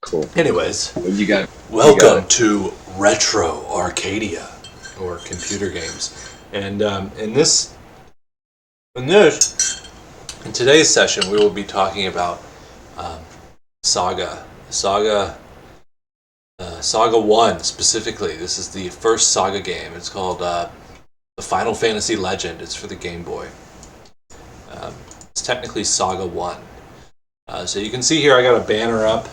Cool. Anyways, What you got? welcome to Retro Arcadia, or computer games. And in today's session, we will be talking about SaGa. SaGa 1 specifically. This is the first SaGa game. It's called the Final Fantasy Legend. It's for the Game Boy. It's technically SaGa 1. So you can see here I got a banner up.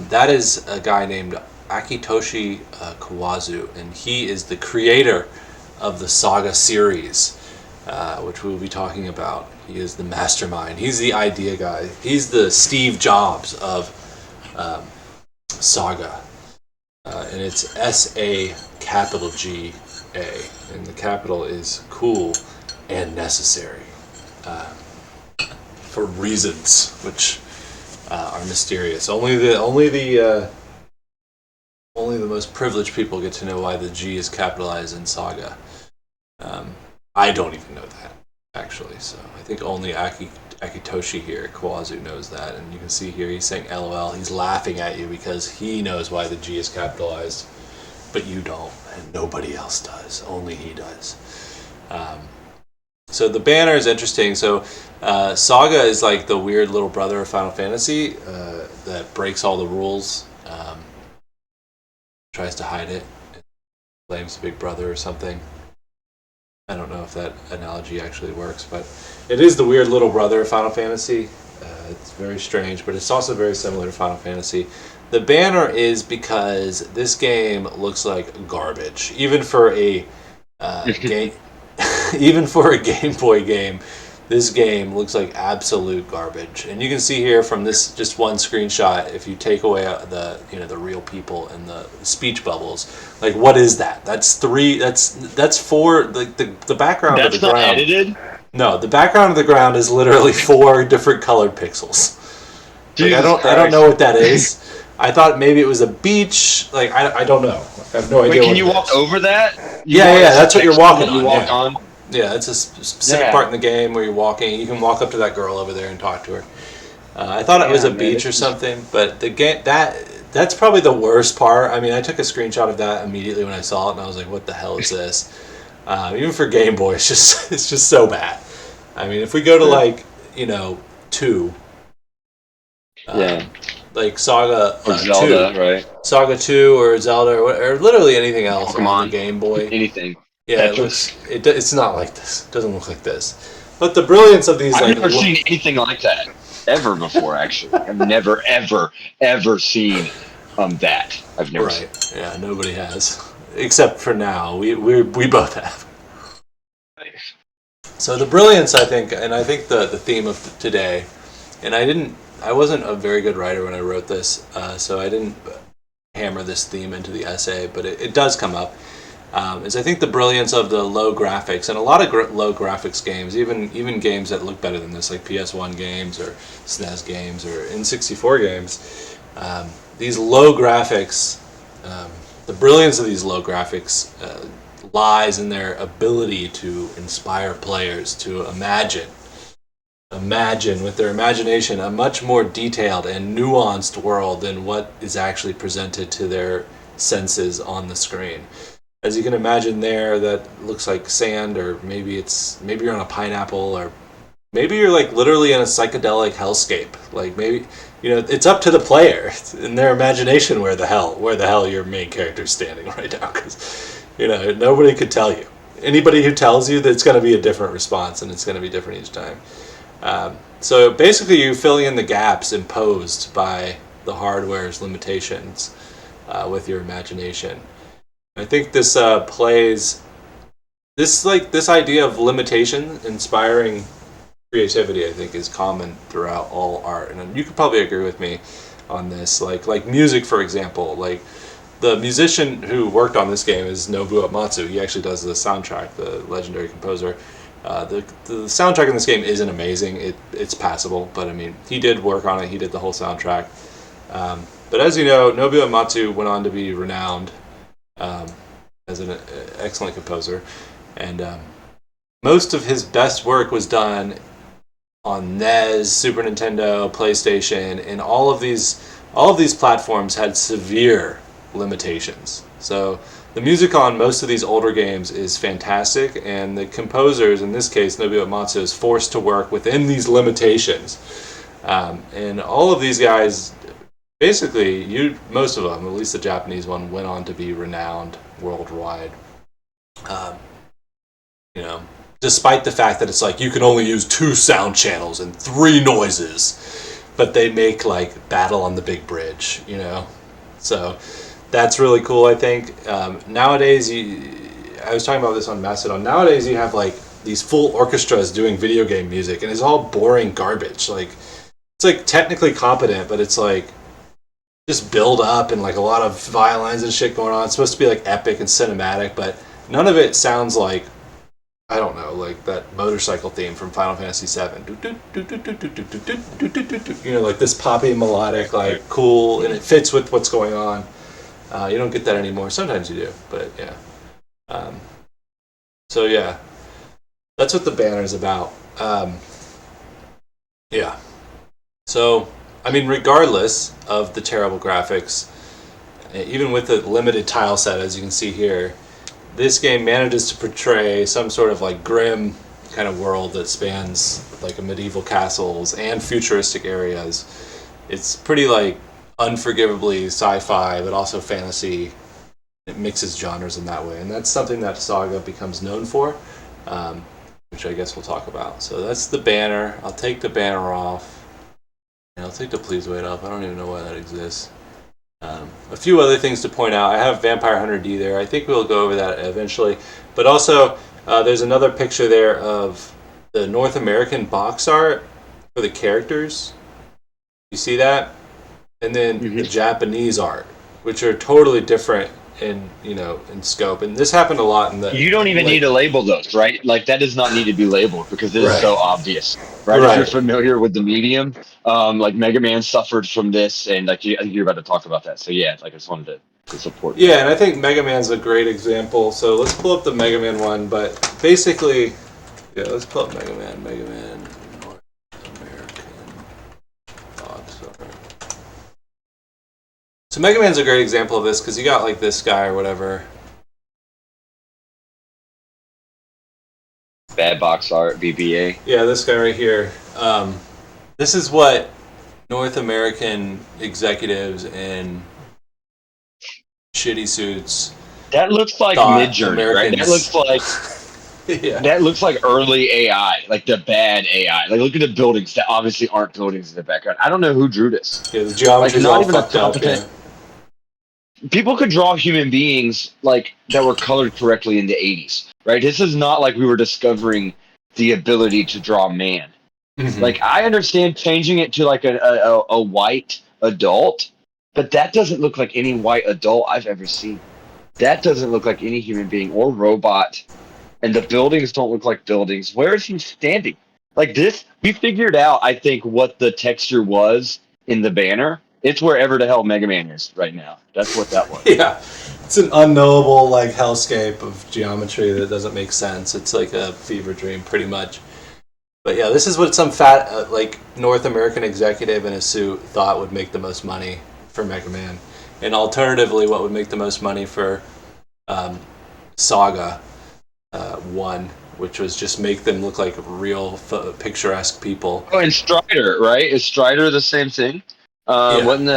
That is a guy named Akitoshi Kawazu, and he is the creator of the SaGa series, which we'll be talking about. He is the mastermind. He's the idea guy. He's the Steve Jobs of SaGa. And it's S-A capital G-A. And the capital is cool and necessary. For reasons which are mysterious. Only the most privileged people get to know why the G is capitalized in SaGa. I don't even know that, actually. So I think only Akitoshi here, Kawazu, knows that. And you can see here he's saying LOL. He's laughing at you because he knows why the G is capitalized, but you don't, and nobody else does. Only he does. So the banner is interesting. So SaGa is like the weird little brother of Final Fantasy that breaks all the rules, tries to hide it, blames Big Brother or something. I don't know if that analogy actually works, but it is the weird little brother of Final Fantasy. It's very strange, but it's also very similar to Final Fantasy. The banner is because this game looks like garbage, even for a game. Even for a Game Boy game, this game looks like absolute garbage. And you can see here from this just one screenshot, if you take away the real people and the speech bubbles, like what is that? That's four. Like the background That's of the ground. not edited? No, the background of the ground is literally 4 different colored pixels. Like, I don't know what that is. I thought maybe it was a beach. Like I don't know. I have no idea. Wait, can you walk over that? Yeah, that's what you're walking on. You walk on. Yeah, it's a specific part in the game where you're walking. You can walk up to that girl over there and talk to her. I thought it was a beach or something, but the game that's probably the worst part. I mean, I took a screenshot of that immediately when I saw it, and I was like, "What the hell is this?" Even for Game Boy, it's just so bad. I mean, if we go to 2, like SaGa or Zelda, 2, right? SaGa 2 or Zelda or literally anything else on the Game Boy. Anything. Yeah, it's not like this. It doesn't look like this. But the brilliance of these... I've never seen anything like that ever before, actually. I've never, ever seen that. I've never seen. Right, yeah, nobody has. Except for now. We both have. So the brilliance, I think, and I think the theme of today, and I wasn't a very good writer when I wrote this, so I didn't hammer this theme into the essay, but it does come up. Is I think the brilliance of the low graphics, and a lot of low graphics games, even games that look better than this, like PS1 games or SNES games or N64 games, these low graphics, the brilliance of these low graphics lies in their ability to inspire players to imagine with their imagination a much more detailed and nuanced world than what is actually presented to their senses on the screen. As you can imagine there, that looks like sand, or maybe you're on a pineapple, or maybe you're like literally in a psychedelic hellscape. Like maybe, it's up to the player in their imagination where the hell your main character is standing right now, because nobody could tell you. Anybody who tells you, that it's going to be a different response, and it's going to be different each time. So basically, you're filling in the gaps imposed by the hardware's limitations with your imagination. I think this plays this idea of limitation inspiring creativity. I think is common throughout all art, and you could probably agree with me on this. Like music, for example. Like the musician who worked on this game is Nobuo Uematsu. He actually does the soundtrack, the legendary composer. The soundtrack in this game isn't amazing. It's passable, but I mean, he did work on it. He did the whole soundtrack. But as you know, Nobuo Uematsu went on to be renowned as an excellent composer, and most of his best work was done on NES, Super Nintendo, PlayStation, and all of these platforms had severe limitations. So the music on most of these older games is fantastic, and the composers, in this case Nobuo Uematsu, is forced to work within these limitations. And all of these guys, basically, most of them, at least the Japanese one, went on to be renowned worldwide. Um, you know, despite the fact that it's like you can only use 2 sound channels and 3 noises, but they make like Battle on the Big Bridge, So that's really cool, I think. Nowadays, I was talking about this on Mastodon. Nowadays, you have like these full orchestras doing video game music, and it's all boring garbage. Like, it's like technically competent, but it's like just build up and like a lot of violins and shit going on. It's supposed to be like epic and cinematic, but none of it sounds like, I don't know, like that motorcycle theme from Final Fantasy VII. Like this poppy, melodic, like cool, and it fits with what's going on. You don't get that anymore. Sometimes you do, but yeah. So yeah, that's what the banner's about. Yeah. So, I mean, regardless of the terrible graphics, even with the limited tile set, as you can see here, this game manages to portray some sort of like grim kind of world that spans like medieval castles and futuristic areas. It's pretty like unforgivably sci-fi, but also fantasy. It mixes genres in that way, and that's something that SaGa becomes known for, which I guess we'll talk about. So that's the banner. I'll take the banner off. And I'll take the please wait up. I don't even know why that exists. A few other things to point out. I have Vampire Hunter D there. I think we'll go over that eventually. But also, there's another picture there of the North American box art for the characters. You see that? And then the Japanese art, which are totally different in scope. And this happened a lot in the. You don't even need to label those, right? Like that does not need to be labeled because this is so obvious, right? Right. If you're familiar with the medium, like Mega Man suffered from this, and like I think you're about to talk about that. So yeah, like I just wanted to support. Yeah, and I think Mega Man's a great example. So let's pull up the Mega Man one, but basically, yeah, let's pull up Mega Man. Mega Man North American box art. So Mega Man's a great example of this because you got like this guy or whatever. Bad box art, BBA. Yeah, this guy right here. This is what North American executives in shitty suits. That looks like Mid-Journey, right? That looks like that looks like early AI, like the bad AI. Like look at the buildings that obviously aren't buildings in the background. I don't know who drew this. Yeah, the geometry's like, not all even fucked up. Yeah. People could draw human beings like that were colored correctly in the 80s, right? This is not like we were discovering the ability to draw man. Like I understand changing it to like a white adult, but that doesn't look like any white adult I've ever seen. That doesn't look like any human being or robot, and the buildings don't look like buildings. Where is he standing? Like this, we figured out, I think, what the texture was in the banner. It's wherever the hell Mega Man is right now. That's what that was. Yeah, it's an unknowable like hellscape of geometry that doesn't make sense. It's like a fever dream, pretty much. But yeah, this is what some fat like North American executive in a suit thought would make the most money for Mega Man, and alternatively, what would make the most money for SaGa 1, which was just make them look like real picturesque people. Oh, and Strider, right? Is Strider the same thing? Yeah. Wasn't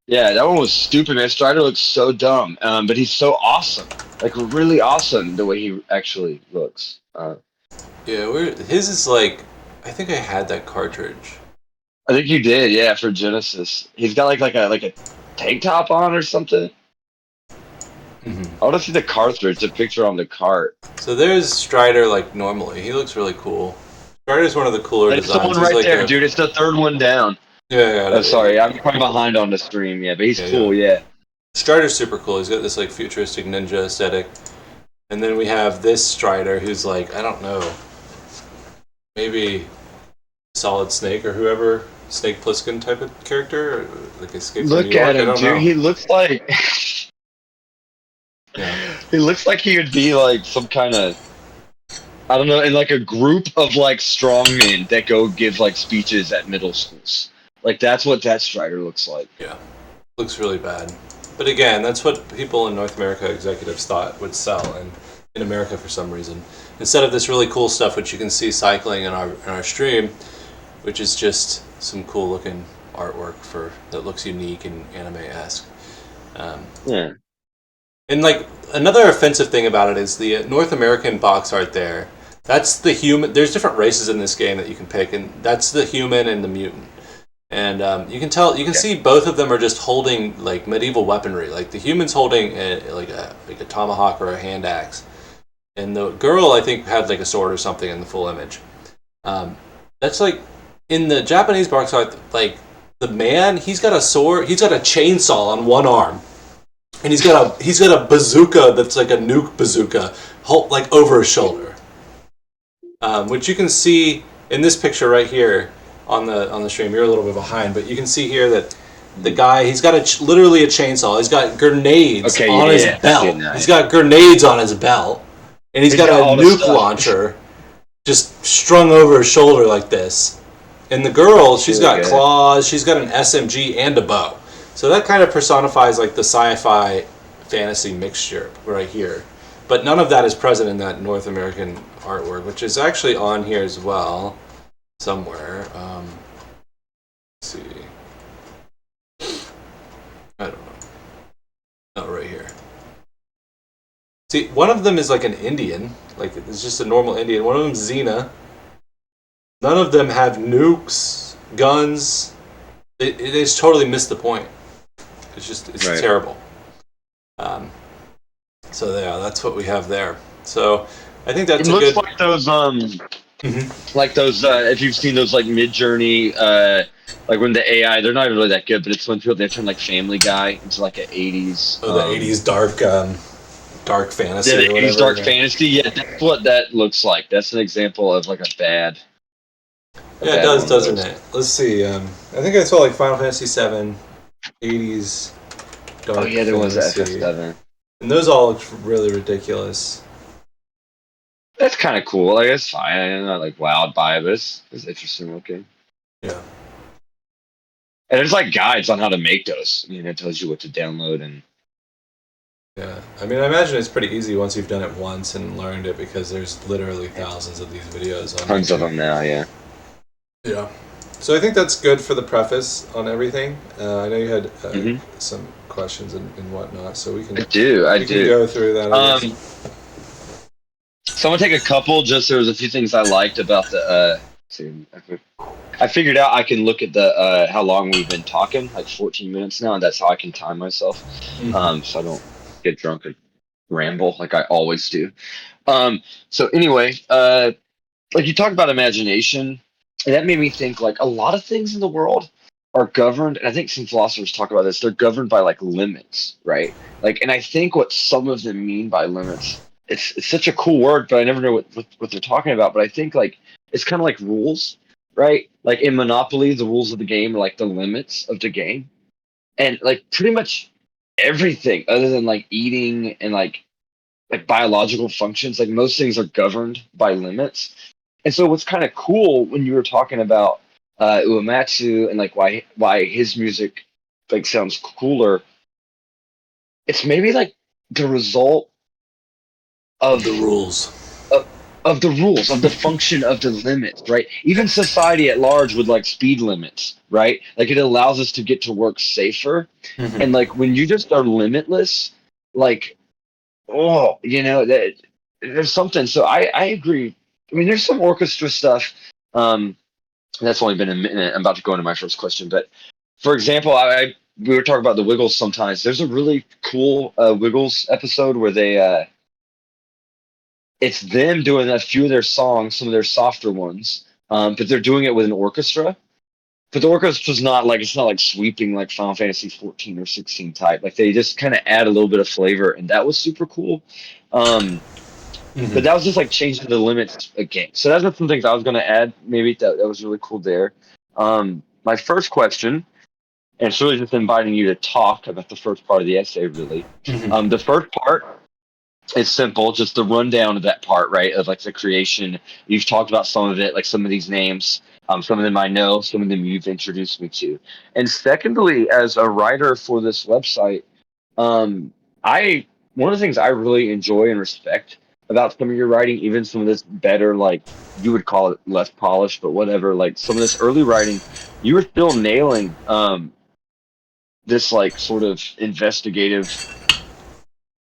yeah, that one was stupid, man. Strider looks so dumb, but he's so awesome. Like really awesome the way he actually looks. Yeah, his is like, I think I had that cartridge. I think you did, yeah, for Genesis. He's got like a tank top on or something. I want to see the cartridge, the picture on the cart. So there's Strider like normally. He looks really cool. Strider's one of the cooler It's designs. the one right there, dude. It's the third one down. Yeah. Oh, sorry, I'm quite behind on the stream, yeah, but he's cool, yeah. Strider's super cool. He's got this like futuristic ninja aesthetic. And then we have this Strider who's like, I don't know, maybe Solid Snake or whoever, Snake Plissken type of character, or like Escape from New York. Look at him, dude. He looks like he looks like he would be like some kind of I don't know, in like a group of like strong men that go give like speeches at middle schools. Like that's what that Strider looks like. Yeah, looks really bad. But again, that's what people in North America executives thought would sell, and in America for some reason, instead of this really cool stuff which you can see cycling in our stream, which is just some cool looking artwork that looks unique and anime-esque. Yeah. And like another offensive thing about it is the North American box art there. That's the human. There's different races in this game that you can pick, and that's the human and the mutant. And you can tell, you can see both of them are just holding like medieval weaponry. Like the human's holding like a tomahawk or a hand axe, and the girl I think had like a sword or something in the full image. That's like in the Japanese box art. Like the man, he's got a sword. He's got a chainsaw on one arm. And he's got a bazooka that's like a nuke bazooka, like over his shoulder, which you can see in this picture right here on the stream. You're a little bit behind, but you can see here that the guy, he's got literally a chainsaw. He's got grenades on his belt. He's got grenades on his belt, and he's got a nuke launcher just strung over his shoulder like this. And the girl, she's got claws. She's got an SMG and a bow. So that kind of personifies like the sci-fi fantasy mixture right here. But none of that is present in that North American artwork, which is actually on here as well, somewhere. Let's see. I don't know. Oh, right here. See, one of them is like an Indian. Like, it's just a normal Indian. One of them's Xena. None of them have nukes, guns. They just totally missed the point. It's terrible. So yeah, that's what we have there. So I think that's looks like those like those if you've seen those like Mid-Journey like when the AI, they're not really that good, but it's when people they turn like Family Guy into like an 80s the 80s dark fantasy. Yeah, the 80s dark yeah. fantasy. Yeah, that's what that looks like. That's an example of like a bad. Yeah, it does, doesn't it? Let's see. I think I saw like Final Fantasy VII, 80s dark. Oh yeah, there was that FF7. And those all look really ridiculous. That's kind of cool. Like, it's fine. I'm not like wowed by it, but it's interesting looking. Yeah. And there's like guides on how to make those. I mean, it tells you what to download and. Yeah, I mean, I imagine it's pretty easy once you've done it once and learned it because there's literally thousands of these videos on tons of them now. Yeah. Yeah. So I think that's good for the preface on everything. I know you had some questions and whatnot, so we can. I do. Can go through that. So I'm gonna take a couple. Just there was a few things I liked about the. I figured out I can look at the how long we've been talking, like 14 minutes now, and that's how I can time myself, so I don't get drunk and ramble like I always do. So anyway, like you talk about imagination. And that made me think like a lot of things in the world are governed, and I think some philosophers talk about this, they're governed by like limits, right? Like, and I think what some of them mean by limits, it's such a cool word, but I never know what they're talking about. But I think like it's kind of like rules, right? Like in Monopoly, the rules of the game are like the limits of the game. And like pretty much everything other than like eating and like biological functions, like most things are governed by limits. And so what's kind of cool when you were talking about Uematsu and like why his music like sounds cooler, it's maybe like the result of the rules. Of the rules, of the function of the limits, right? Even society at large would like speed limits, right? Like it allows us to get to work safer. And like when you just are limitless, like, oh, you know, that there's something. So I agree. I mean, there's some orchestra stuff. That's only been a minute. I'm about to go into my first question, but for example, we were talking about the Wiggles sometimes. There's a really cool Wiggles episode where they it's them doing a few of their songs, some of their softer ones, but they're doing it with an orchestra. But the orchestra's not like sweeping like Final Fantasy 14 or 16 type. Like they just kind of add a little bit of flavor, and that was super cool. But that was just like changing the limits again. So that's some things I was going to add. Maybe that was really cool there. My first question, and it's really just inviting you to talk about the first part of the essay, really. The first part, It's simple, just the rundown of that part, right? Of like the creation. You've talked about some of it, like some of these names. Some of them I know, some of them you've introduced me to. And secondly, as a writer for this website, um, I one of the things I really enjoy and respect about some of your writing, even some of this better, like you would call it less polished, but whatever, like some of this early writing, you were still nailing this like sort of investigative,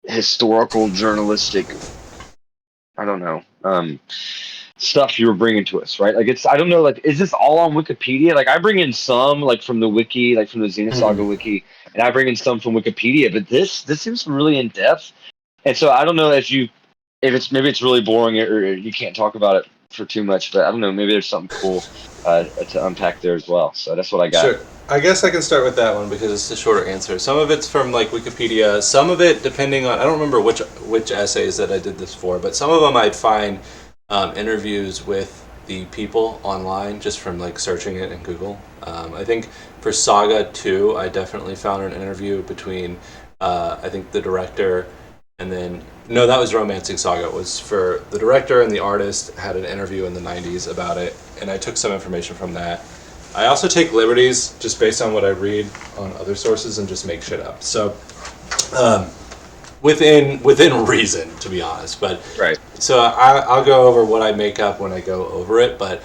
historical, journalistic, I don't know, stuff you were bringing to us, right? Like it's, I don't know, like is this all on Wikipedia? Like I bring in some like from the wiki, like from the Hmm. SaGa wiki, and I bring in some from Wikipedia, but this seems really in depth. And so I don't know if it's maybe it's really boring or you can't talk about it for too much, but I don't know, maybe there's something cool to unpack there as well. So that's what I got. Sure. I guess I can start with that one because it's the shorter answer. Some of it's from like Wikipedia. Some of it, depending on, I don't remember which essays that I did this for, but some of them I'd find interviews with the people online just from like searching it in Google. I think for SaGa 2, I definitely found an interview between I think the director and then no, that was Romancing SaGa. It was for the director and the artist had an interview in the 90s about it, and I took some information from that. I also take liberties just based on what I read on other sources and just make shit up. So, within reason, to be honest. But Right. so I'll go over what I make up when I go over it. But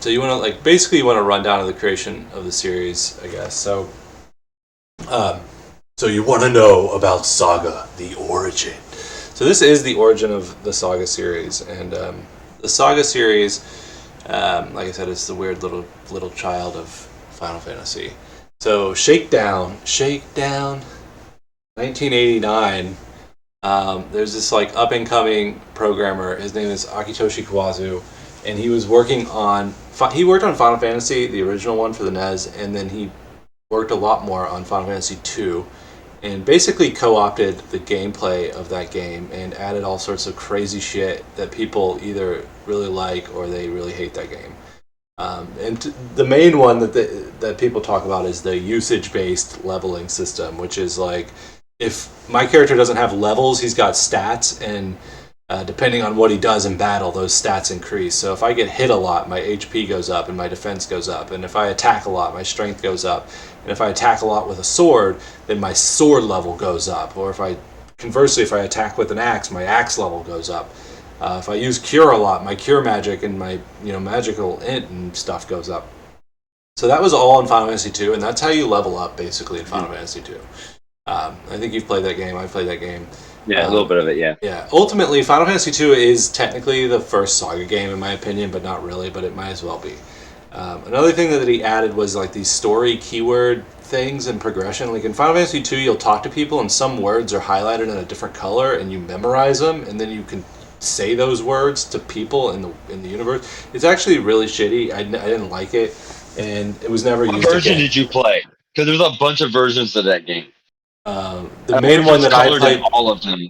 so you want to like basically you want to run down of the creation of the series, I guess. Um, so you want to know about SaGa, the origin. So this is the origin of the SaGa series, and the SaGa series, like I said, is the weird little child of Final Fantasy. So Shakedown, 1989. There's this like up and coming programmer. His name is Akitoshi Kawazu, and he was working on he worked on Final Fantasy, the original one for the NES, and then he worked a lot more on Final Fantasy 2 and basically co-opted the gameplay of that game and added all sorts of crazy shit that people either really like or they really hate that game. The main one that people talk about is the usage-based leveling system, which is like if my character doesn't have levels, he's got stats, and depending on what he does in battle, those stats increase. So if I get hit a lot, my HP goes up and my defense goes up. And if I attack a lot, my strength goes up. And if I attack a lot with a sword, then my sword level goes up. Or conversely, if I attack with an axe, my axe level goes up. If I use cure a lot, my cure magic and my magical int and stuff goes up. So that was all in Final Fantasy 2, and that's how you level up basically in Final Fantasy 2. I think you've played that game. I've played that game. Yeah, a little bit of it, yeah. Yeah. Ultimately, Final Fantasy 2 is technically the first SaGa game, in my opinion, but not really. But it might as well be. Another thing that he added was like these story keyword things and progression. Like in Final Fantasy 2, you'll talk to people, and some words are highlighted in a different color, and you memorize them, and then you can say those words to people in the universe. It's actually really shitty. I didn't like it, and it was never used What version again. did you play? Because there's a bunch of versions of that game. The I main wonder if one it's that I colored in played. all of them.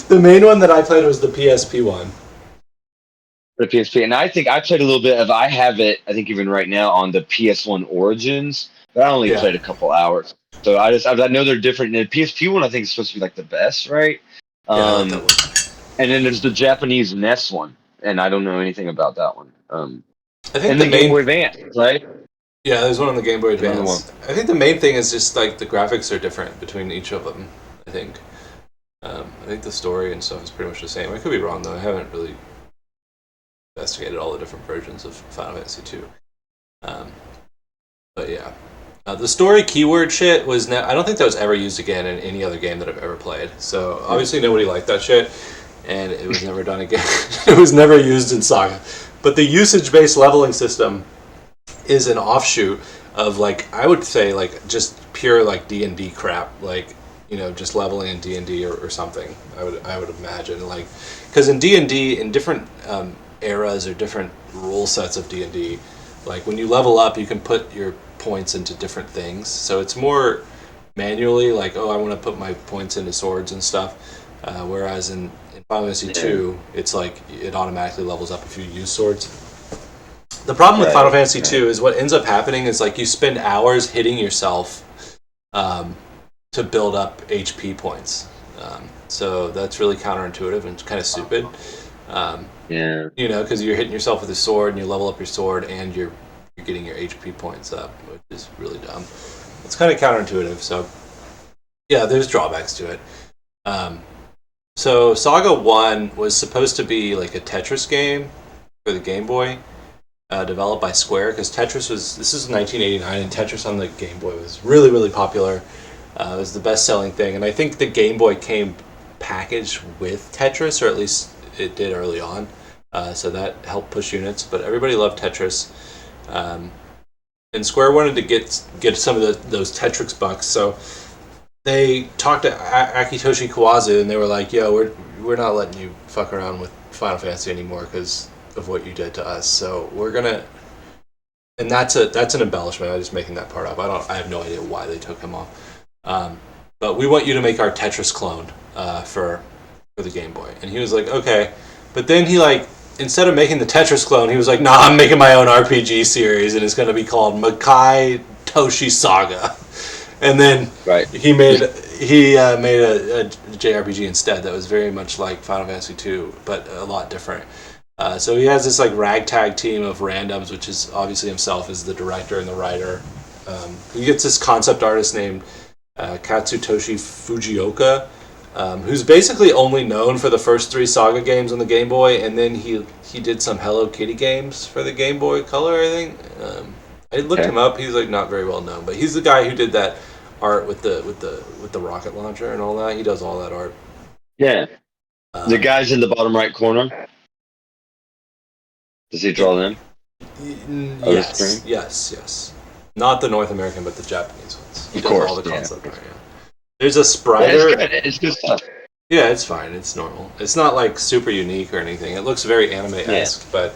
The main one that I played was the PSP one. The PSP, and I think I played a little bit of. I have it. I think even right now on the PS1 Origins, but I only Yeah. played a couple hours. So I know they're different. And the PSP one I think is supposed to be like the best, right? Yeah, I like that one. And then there's the Japanese NES one, and I don't know anything about that one. I think And the the Game main Boy Advance, right? yeah, there's one on the Game Boy Another one. Advance. I think the main thing is just like the graphics are different between each of them. I think. I think the story and stuff is pretty much the same. I could be wrong though. I haven't really investigated all the different versions of Final Fantasy 2. But yeah, the story keyword shit was. I don't think that was ever used again in any other game that I've ever played. So obviously nobody liked that shit, and it was never done again. It was never used in SaGa. But the usage-based leveling system is an offshoot of like I would say like just pure like D&D crap, like just leveling in D&D or something. I would imagine like because in D&D in different eras or different rule sets of D&D, like when you level up you can put your points into different things, so it's more manually like I want to put my points into swords and stuff, whereas in Final Fantasy 2 it's like it automatically levels up if you use swords. The problem with Final Fantasy 2 is what ends up happening is like you spend hours hitting yourself to build up HP points. So that's really counterintuitive and kind of stupid. Yeah. You know, because you're hitting yourself with a sword and you level up your sword and you're getting your HP points up, which is really dumb. It's kind of counterintuitive. So yeah, there's drawbacks to it. So SaGa 1 was supposed to be like a Tetris game for the Game Boy, developed by Square, because Tetris was, this is 1989, and Tetris on the Game Boy was really, really popular. It was the best-selling thing, and I think the Game Boy came packaged with Tetris, or at least it did early on, so that helped push units, but everybody loved Tetris. And Square wanted to get some of those Tetris bucks, so they talked to Akitoshi Kawazu, and they were like, "Yo, we're not letting you fuck around with Final Fantasy anymore because of what you did to us. So we're gonna." And that's an embellishment. I'm just making that part up. I have no idea why they took him off. But we want you to make our Tetris clone for the Game Boy. And he was like, okay. But then he instead of making the Tetris clone, he was like, nah, I'm making my own RPG series, and it's going to be called Makai Toshi SaGa. And then he made a JRPG instead that was very much like Final Fantasy II, but a lot different. So he has this ragtag team of randoms, which is obviously himself as the director and the writer. He gets this concept artist named Katsutoshi Fujioka, who's basically only known for the first 3 SaGa games on the Game Boy, and then he did some Hello Kitty games for the Game Boy Color, I think. I looked him up. He's not very well known, but he's the guy who did that art with the rocket launcher and all that. He does all that art. Yeah. The guy's in the bottom right corner. Does he draw them? Yes. Not the North American, but the Japanese ones. He of does course, all the concept art. Yeah. There's a Spriter. Yeah, it's good stuff. Yeah, it's fine. It's normal. It's not super unique or anything. It looks very anime-esque, but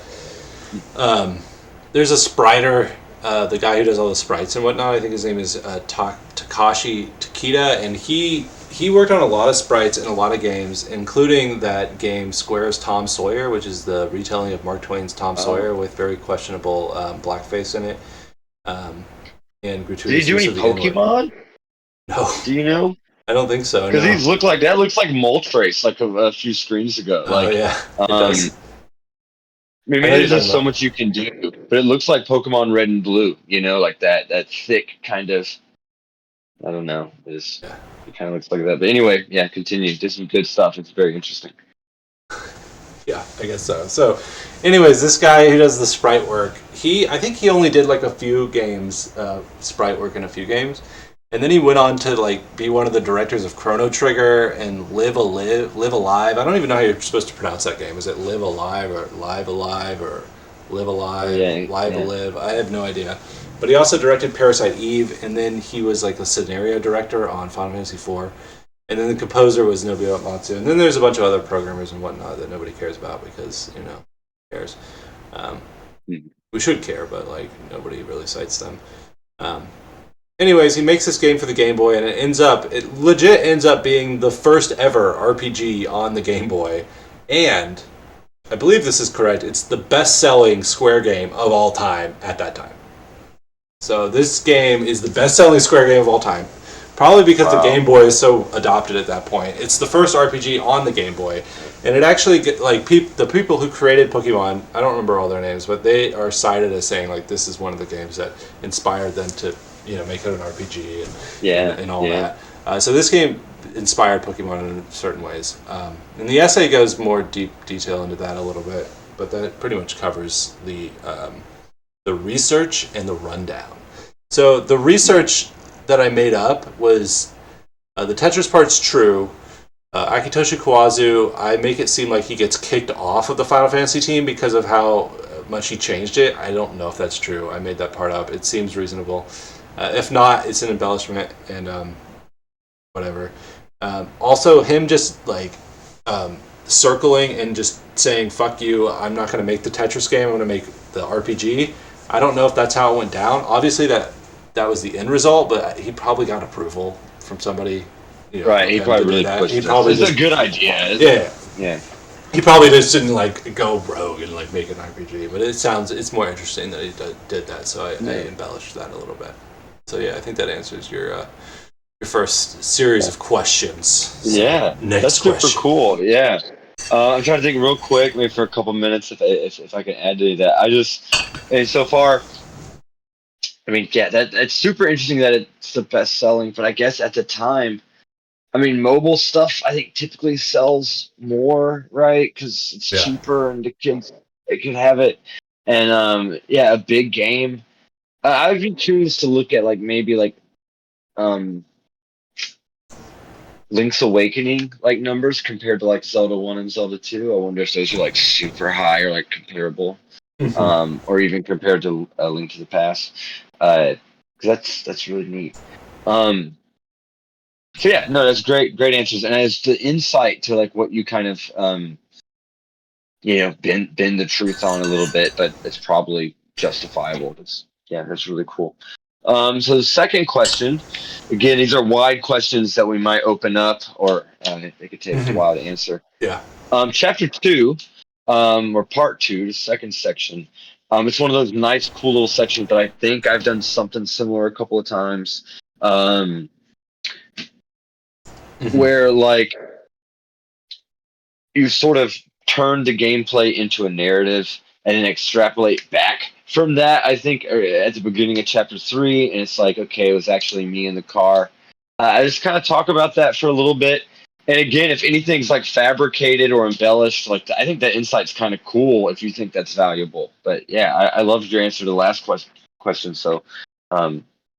there's a Spriter. The guy who does all the sprites and whatnot, I think his name is Takashi Takeda, and he worked on a lot of sprites in a lot of games, including that game Square's Tom Sawyer, which is the retelling of Mark Twain's Tom Sawyer with very questionable blackface in it. And gratuitous. Did he do any Pokemon? No. Do you know? I don't think so. Because he looks like Moltres a few screens ago. Yeah. It does. Maybe there's just so much you can do, but it looks like Pokemon Red and Blue. You know, like that thick kind of. I don't know. It kind of looks like that. But anyway, continue. Did some good stuff. It's very interesting. Yeah, I guess so. So, anyways, this guy who does the sprite work, I think he only did a few games, sprite work in a few games, and then he went on to be one of the directors of Chrono Trigger and Live Alive. I don't even know how you're supposed to pronounce that game. Is it Live Alive or Live Alive or Live Alive, Alive? I have no idea. But he also directed Parasite Eve, and then he was a scenario director on Final Fantasy IV. And then the composer was Nobuo Uematsu. And then there's a bunch of other programmers and whatnot that nobody cares about because, who cares? We should care, but nobody really cites them. Anyways, he makes this game for the Game Boy, and it legit ends up being the first ever RPG on the Game Boy. And I believe this is correct. It's the best-selling Square game of all time at that time. So this game is the best-selling Square game of all time. Probably because the Game Boy is so adopted at that point. It's the first RPG on the Game Boy. And it actually, the people who created Pokemon, I don't remember all their names, but they are cited as saying, this is one of the games that inspired them to, make it an RPG and all that. So this game inspired Pokemon in certain ways. And the essay goes more deep detail into that a little bit, but that pretty much covers the research and the rundown. So the research that I made up was the Tetris part's true. Akitoshi Kawazu, I make it seem like he gets kicked off of the Final Fantasy team because of how much he changed it. I don't know if that's true. I made that part up. It seems reasonable. If not, it's an embellishment and whatever. Also, him just circling and just saying, fuck you, I'm not going to make the Tetris game, I'm going to make the RPG. I don't know if that's how it went down. Obviously, that was the end result, but he probably got approval from somebody. Right, he probably really pushed it. It's a good idea. Yeah. He probably just didn't go rogue and make an RPG, but it's more interesting that he did that, so I embellished that a little bit. So yeah, I think that answers your first series of questions. Yeah, that's super cool. Yeah, I'm trying to think real quick, maybe for a couple minutes, if I can add to that. And so far, I mean, yeah, that's super interesting that it's the best selling. But I guess at the time, I mean, mobile stuff I think typically sells more, right? Because it's Yeah. cheaper and the kids they can have it. And yeah, a big game. I'd be curious to look at like maybe like um Link's Awakening like numbers compared to like Zelda 1 and Zelda 2. I wonder if those are like super high or like comparable. Or even compared to Link to the Past. 'Cause that's really neat. Um so yeah, no, that's great answers. And as the insight to like what you kind of bend the truth on a little bit, but it's probably justifiable. That's really cool. So the second question, again, these are wide questions that we might open up, or they could take a while to answer. Yeah. Chapter 2, or part 2, the second section. It's one of those nice, cool little sections that I think I've done something similar a couple of times, where like you sort of turn the gameplay into a narrative and then extrapolate back from that. I think at the beginning of chapter 3, and it's like, okay, it was actually me in the car. I just kind of talk about that for a little bit. And again, if anything's like fabricated or embellished, like I think that insight's kind of cool if you think that's valuable. But yeah, I loved your answer to the last question. So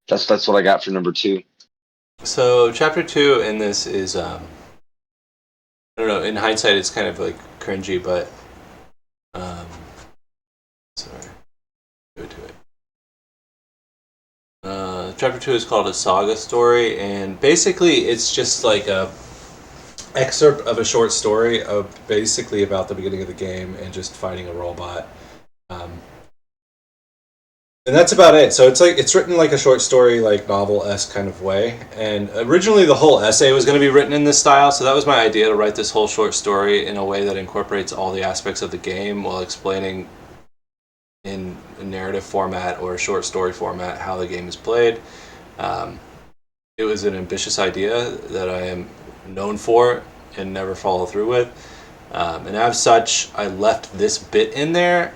that's what I got for number 2. So chapter 2 in this is I don't know. In hindsight, it's kind of like cringy, but sorry, go to it. Chapter 2 is called a SaGa story, and basically, it's just like a excerpt of a short story of basically about the beginning of the game and just fighting a robot. And that's about it. So it's written like a short story, like novel-esque kind of way. And originally the whole essay was going to be written in this style, so that was my idea, to write this whole short story in a way that incorporates all the aspects of the game while explaining in a narrative format or a short story format how the game is played. It was an ambitious idea that I am known for and never follow through with. And as such, I left this bit in there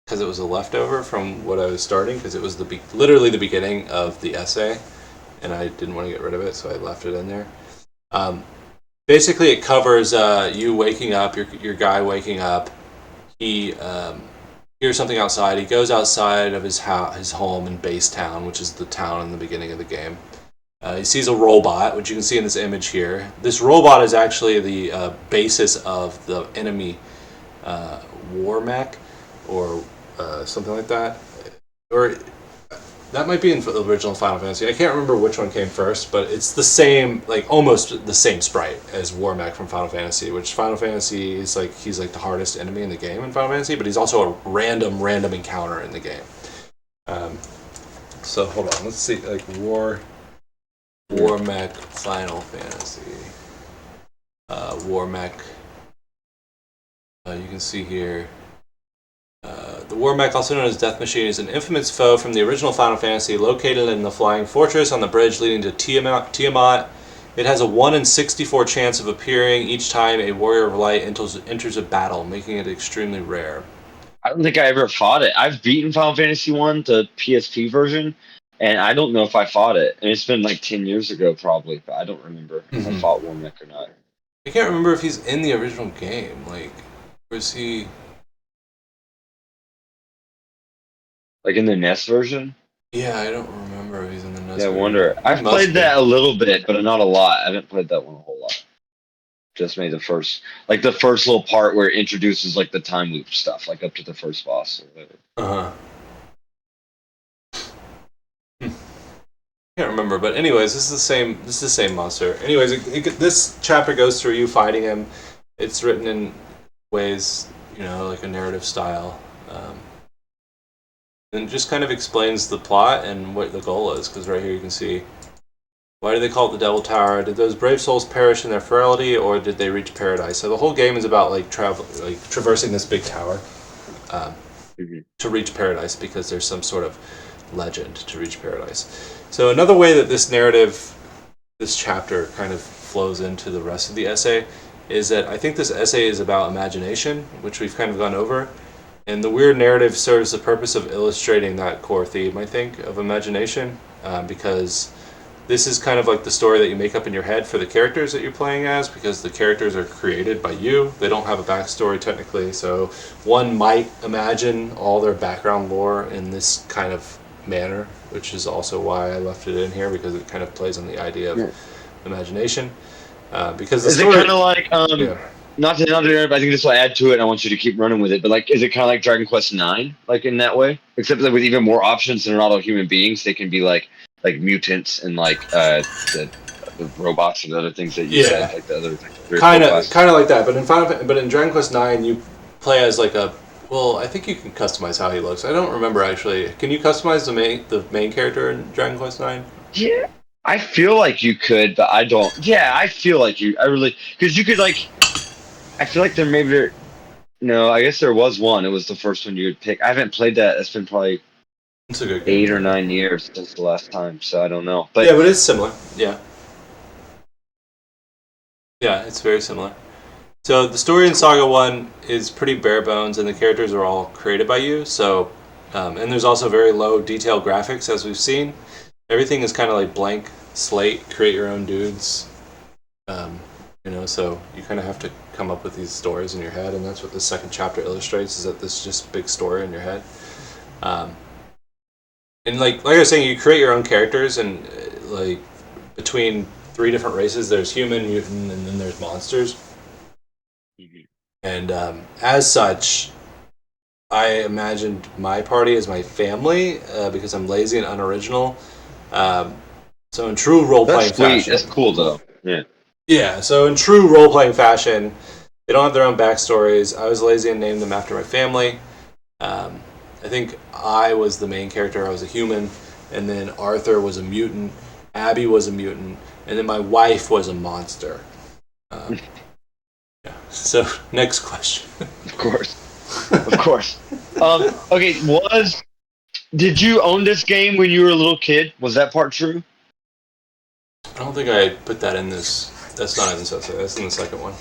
because it was a leftover from what I was starting, because it was literally the beginning of the essay, and I didn't want to get rid of it, so I left it in there. Basically, it covers you waking up, your guy waking up. He hears something outside. He goes outside of his home in Base Town, which is the town in the beginning of the game. He sees a robot, which you can see in this image here. This robot is actually the basis of the enemy war mech, or something like that. Or that might be in the original Final Fantasy. I can't remember which one came first, but it's the same, like almost the same sprite as War Mech from Final Fantasy, which Final Fantasy is like, he's like the hardest enemy in the game in Final Fantasy, but he's also a random encounter in the game. So hold on, let's see, like War Mech Final Fantasy. War Mech. You can see here. The War Mech, also known as Death Machine, is an infamous foe from the original Final Fantasy, located in the Flying Fortress on the bridge leading to Tiamat. It has a 1 in 64 chance of appearing each time a Warrior of Light enters a battle, making it extremely rare. I don't think I ever fought it. I've beaten Final Fantasy 1, the PSP version, and I don't know if I fought it. And it's been like 10 years ago, probably, but I don't remember if I fought Warmech or not. I can't remember if he's in the original game. Like, was he... Like in the NES version? Yeah, I don't remember if he's in the NES Yeah, I version. wonder. I've played that a little bit, but not a lot. I haven't played that one a whole lot. Just maybe the first little part where it introduces like the time loop stuff, like up to the first boss or whatever. Can't remember, but anyways, this is the same monster. Anyways, this chapter goes through you fighting him. It's written in ways, like a narrative style, and it just kind of explains the plot and what the goal is. Because right here you can see, why do they call it the Devil Tower? Did those brave souls perish in their frailty, or did they reach paradise? So the whole game is about traversing this big tower to reach paradise, because there's some sort of legend to reach paradise. So another way that this narrative this chapter kind of flows into the rest of the essay is that I think this essay is about imagination, which we've kind of gone over. And the weird narrative serves the purpose of illustrating that core theme, I think, of imagination, because this is kind of like the story that you make up in your head for the characters that you're playing as, because the characters are created by you. They don't have a backstory technically, so one might imagine all their background lore in this kind of manner, which is also why I left it in here, because it kind of plays on the idea of imagination. Because the is story, it kind of like not to interrupt, but I think this will add to it, and I want you to keep running with it. But like, is it kind of like Dragon Quest IX, like in that way? Except that with even more options than not all human beings, they can be like mutants and like the robots and other things that you said, like the other kind of like that. But in Dragon Quest IX, you play as like a. Well, I think you can customize how he looks. I don't remember actually. Can you customize the main character in Dragon Quest IX? Yeah, I feel like you could, but I don't. Yeah, I feel like you. I really because you could like. I feel like no. I guess there was one. It was the first one you would pick. I haven't played that. It's been probably It's a good game. 8 or 9 years since the last time, so I don't know. But yeah, but it's similar. Yeah, it's very similar. So the story in Saga 1 is pretty bare bones, and the characters are all created by you. So, and there's also very low detail graphics, as we've seen. Everything is kind of like blank slate, create your own dudes. So you kind of have to come up with these stories in your head, and that's what the second chapter illustrates, is that this is just big story in your head. And like I was saying, you create your own characters, and like between 3 different races, there's human, mutant, and then there's monsters. And as such, I imagined my party as my family because I'm lazy and unoriginal. So in true role-playing fashion... That's cool, though. Yeah. Yeah, so in true role-playing fashion, they don't have their own backstories. I was lazy and named them after my family. I think I was the main character. I was a human. And then Arthur was a mutant. Abby was a mutant. And then my wife was a monster. So, next question. Of course. Of course. Okay, did you own this game when you were a little kid? Was that part true? I don't think I put that in this. That's not in this essay. That's in the second one.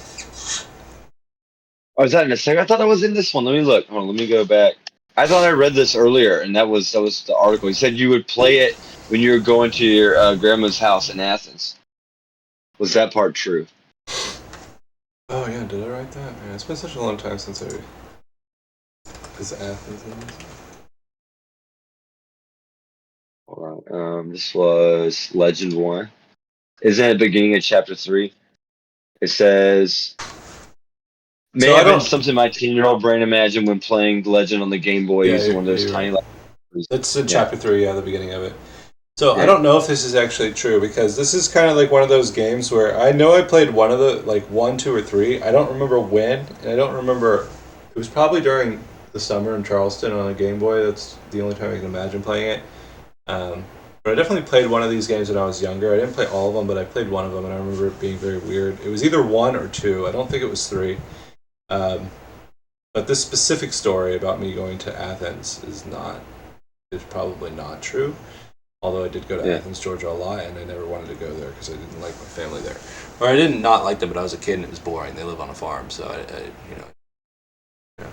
Oh, is that in the second? I thought that was in this one. Let me look. Hold on, let me go back. I thought I read this earlier, and that was the article. You said you would play it when you were going to your grandma's house in Athens. Was that part true? Oh yeah, did I write that? Man, it's been such a long time since I. Is Athens in this? Hold on. This was Legend 1. Isn't it at the beginning of chapter 3? It says, may have been something my 10-year-old brain imagined when playing Legend on the Game Boy using one of those tiny... Right. That's in chapter 3, the beginning of it. So I don't know if this is actually true, because this is kind of like one of those games where I know I played one of the, like 1, 2, or 3. I don't remember when, and I don't remember... It was probably during the summer in Charleston on a Game Boy. That's the only time I can imagine playing it. But I definitely played one of these games when I was younger. I didn't play all of them, but I played one of them, and I remember it being very weird. It was either 1 or 2. I don't think it was 3. But this specific story about me going to Athens is probably not true. Although I did go to Athens, Georgia a lot, and I never wanted to go there because I didn't like my family there. Or I didn't not like them, but I was a kid and it was boring. They live on a farm, so Yeah.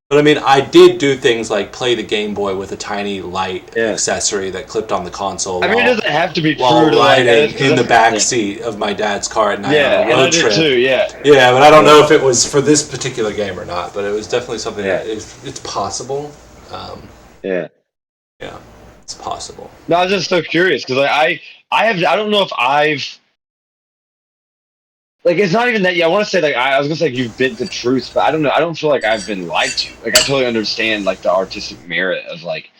But I mean, I did do things like play the Game Boy with a tiny light accessory that clipped on the console. I mean, it doesn't have to be true while to riding in the back seat of my dad's car at night on a road trip. Too, yeah, but I don't know if it was for this particular game or not. But it was definitely something that it's possible. Yeah, it's possible. No, I was just so curious because I don't know if I've. Like, it's not even that. Yeah, I want to say, like, I was gonna say, like, you've bit the truth, but I don't know. I don't feel like I've been lied to. Like, I totally understand, like, the artistic merit of like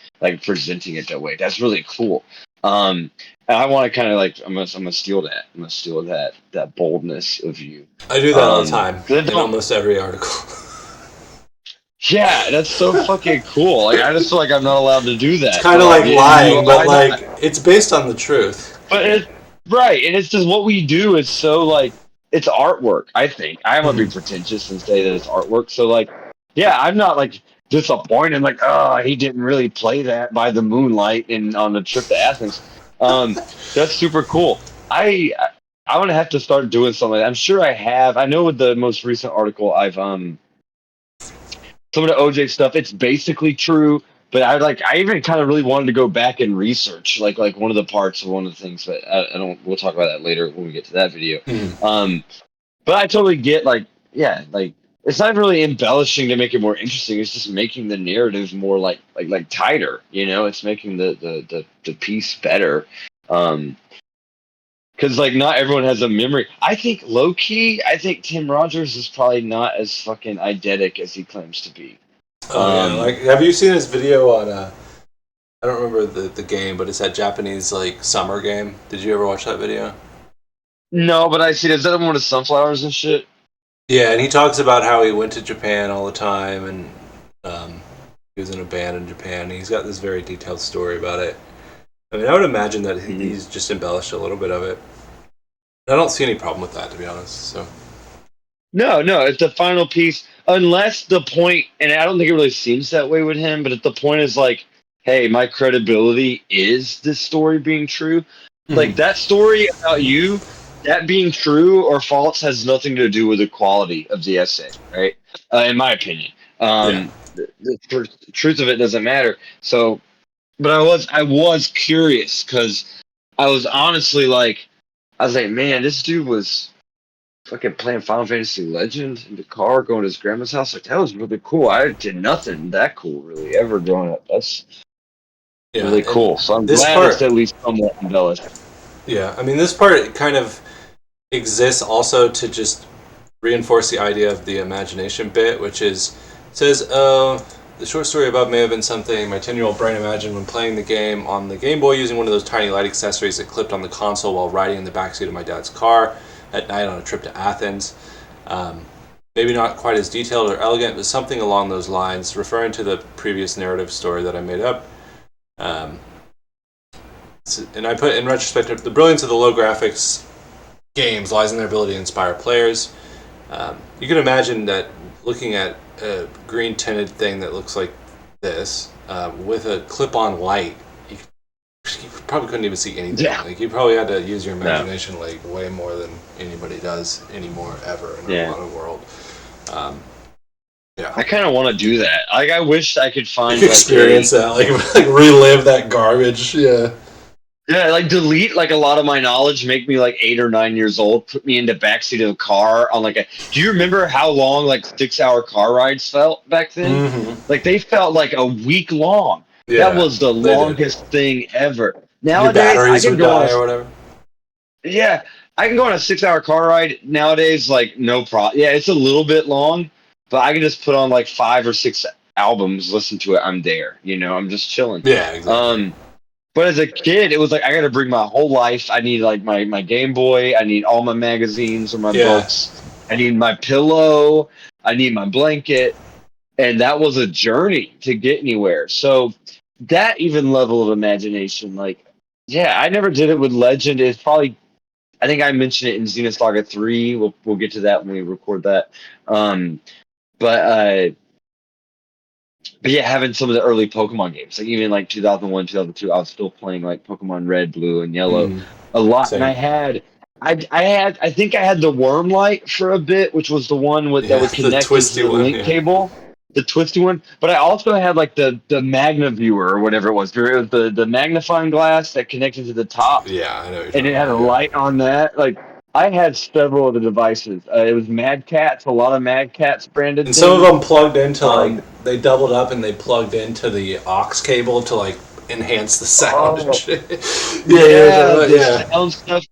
presenting it that way. That's really cool. And I want to kind of like, I'm gonna steal that. I'm gonna steal that boldness of you. I do that all the time in almost every article. Yeah, that's so fucking cool. Like, I just feel like I'm not allowed to do that. It's kind of like lying, but like it's based on the truth. But right, and it's just what we do is so like. It's artwork, I think. I'm gonna be pretentious and say that it's artwork. So, like, yeah, I'm not like disappointed. Like, oh, he didn't really play that by the moonlight and on the trip to Athens. That's super cool. I'm gonna have to start doing something like that. I'm sure I have. I know with the most recent article, I've some of the OJ stuff. It's basically true, but I even kind of really wanted to go back and research like one of the parts of one of the things. But I don't. We'll talk about that later when we get to that video. Mhm. But I totally get yeah, like it's not really embellishing to make it more interesting. It's just making the narrative more like tighter. You know, it's making the piece better. Because like not everyone has a memory. I think low key, I think Tim Rogers is probably not as fucking eidetic as he claims to be. Oh yeah, like have you seen his video on? I don't remember the game, but it's that Japanese like summer game. Did you ever watch that video? No, but I see. Is that one of the sunflowers and shit? Yeah, and he talks about how he went to Japan all the time, and he was in a band in Japan. He's got this very detailed story about it. I mean, I would imagine that he's just embellished a little bit of it. I don't see any problem with that, to be honest. So No, no, it's the final piece. Unless the point, and I don't think it really seems that way with him, but if the point is like, hey, my credibility is this story being true. Like that story about you, that being true or false has nothing to do with the quality of the essay, right? In my opinion. yeah, The truth of it doesn't matter. So, but I was curious because I was honestly like, I was like, man, this dude was fucking playing Final Fantasy Legend in the car, going to his grandma's house. Like that was really cool. I did nothing that cool really ever growing up. That's yeah. really And cool. So I'm this glad it's part, at least somewhat embellished. yeah, I mean, this part kind of exists also to just reinforce the idea of the imagination bit, which is says, the short story above may have been something my 10-year-old brain imagined when playing the game on the Game Boy using one of those tiny light accessories that clipped on the console while riding in the backseat of my dad's car at night on a trip to Athens. Maybe not quite as detailed or elegant, but something along those lines, referring to the previous narrative story that I made up. And I put in retrospect, the brilliance of the low graphics games lies in their ability to inspire players. You can imagine that looking at a green tinted thing that looks like this with a clip-on light, you probably couldn't even see anything. Yeah. Like you probably had to use your imagination like way more than anybody does anymore ever in a modern world. Yeah, I kind of want to do that. Like, I wish I could find experience that, like relive that garbage. Yeah. Yeah, like delete like a lot of my knowledge, make me like 8 or 9 years old, put me in the backseat of a car on like a. Do you remember how long like 6 hour car rides felt back then? Mm-hmm. Like they felt like a week long. Yeah, That was the longest thing ever. Your Nowadays, I batteries can would go on die or whatever. yeah, I can go on a 6 hour car ride nowadays, like no problem. Yeah, it's a little bit long, but I can just put on like 5 or 6 albums, listen to it. I'm there. You know, I'm just chilling. Yeah, exactly. But as a kid, it was like I got to bring my whole life. I need like my Game Boy. I need all my magazines or my books. I need my pillow. I need my blanket, and that was a journey to get anywhere. So that even level of imagination, like, yeah, I never did it with Legend. It's probably I think I mentioned it in Xenosaga 3. We'll get to that when we record that. Um, but but yeah, having some of the early Pokemon games, like even like 2001, 2002, I was still playing like Pokemon Red, Blue, and Yellow a lot. Same. And I think I had the Wormlight for a bit, which was the one that would connect into the link cable, the twisty one. But I also had like the Magna Viewer or whatever it was. It was the magnifying glass that connected to the top. Yeah, I know. And it had a light on that. Like I had several of the devices. It was Mad Cats, a lot of Mad Cats branded. And some of them plugged into like they doubled up and they plugged into the aux cable to like enhance the sound and shit. Sound stuff.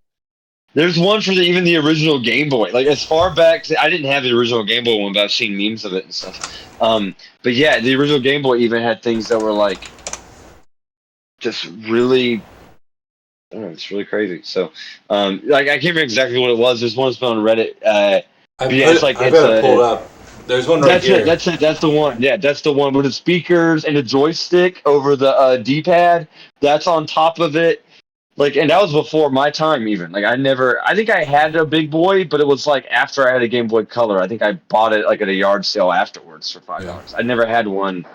There's one for even the original Game Boy. Like as far back, I didn't have the original Game Boy one, but I've seen memes of it and stuff. But yeah, the original Game Boy even had things that were like just really. I don't know, it's really crazy. So, like I can't remember exactly what it was. There's one that's been on Reddit. I've got it pulled up. There's one right here. That's it. That's the one. Yeah, that's the one with the speakers and the joystick over the D-pad. That's on top of it. Like, and that was before my time even. Like, I think I had a big boy, but it was like after I had a Game Boy Color. I think I bought it like at a yard sale afterwards for $5. I never had one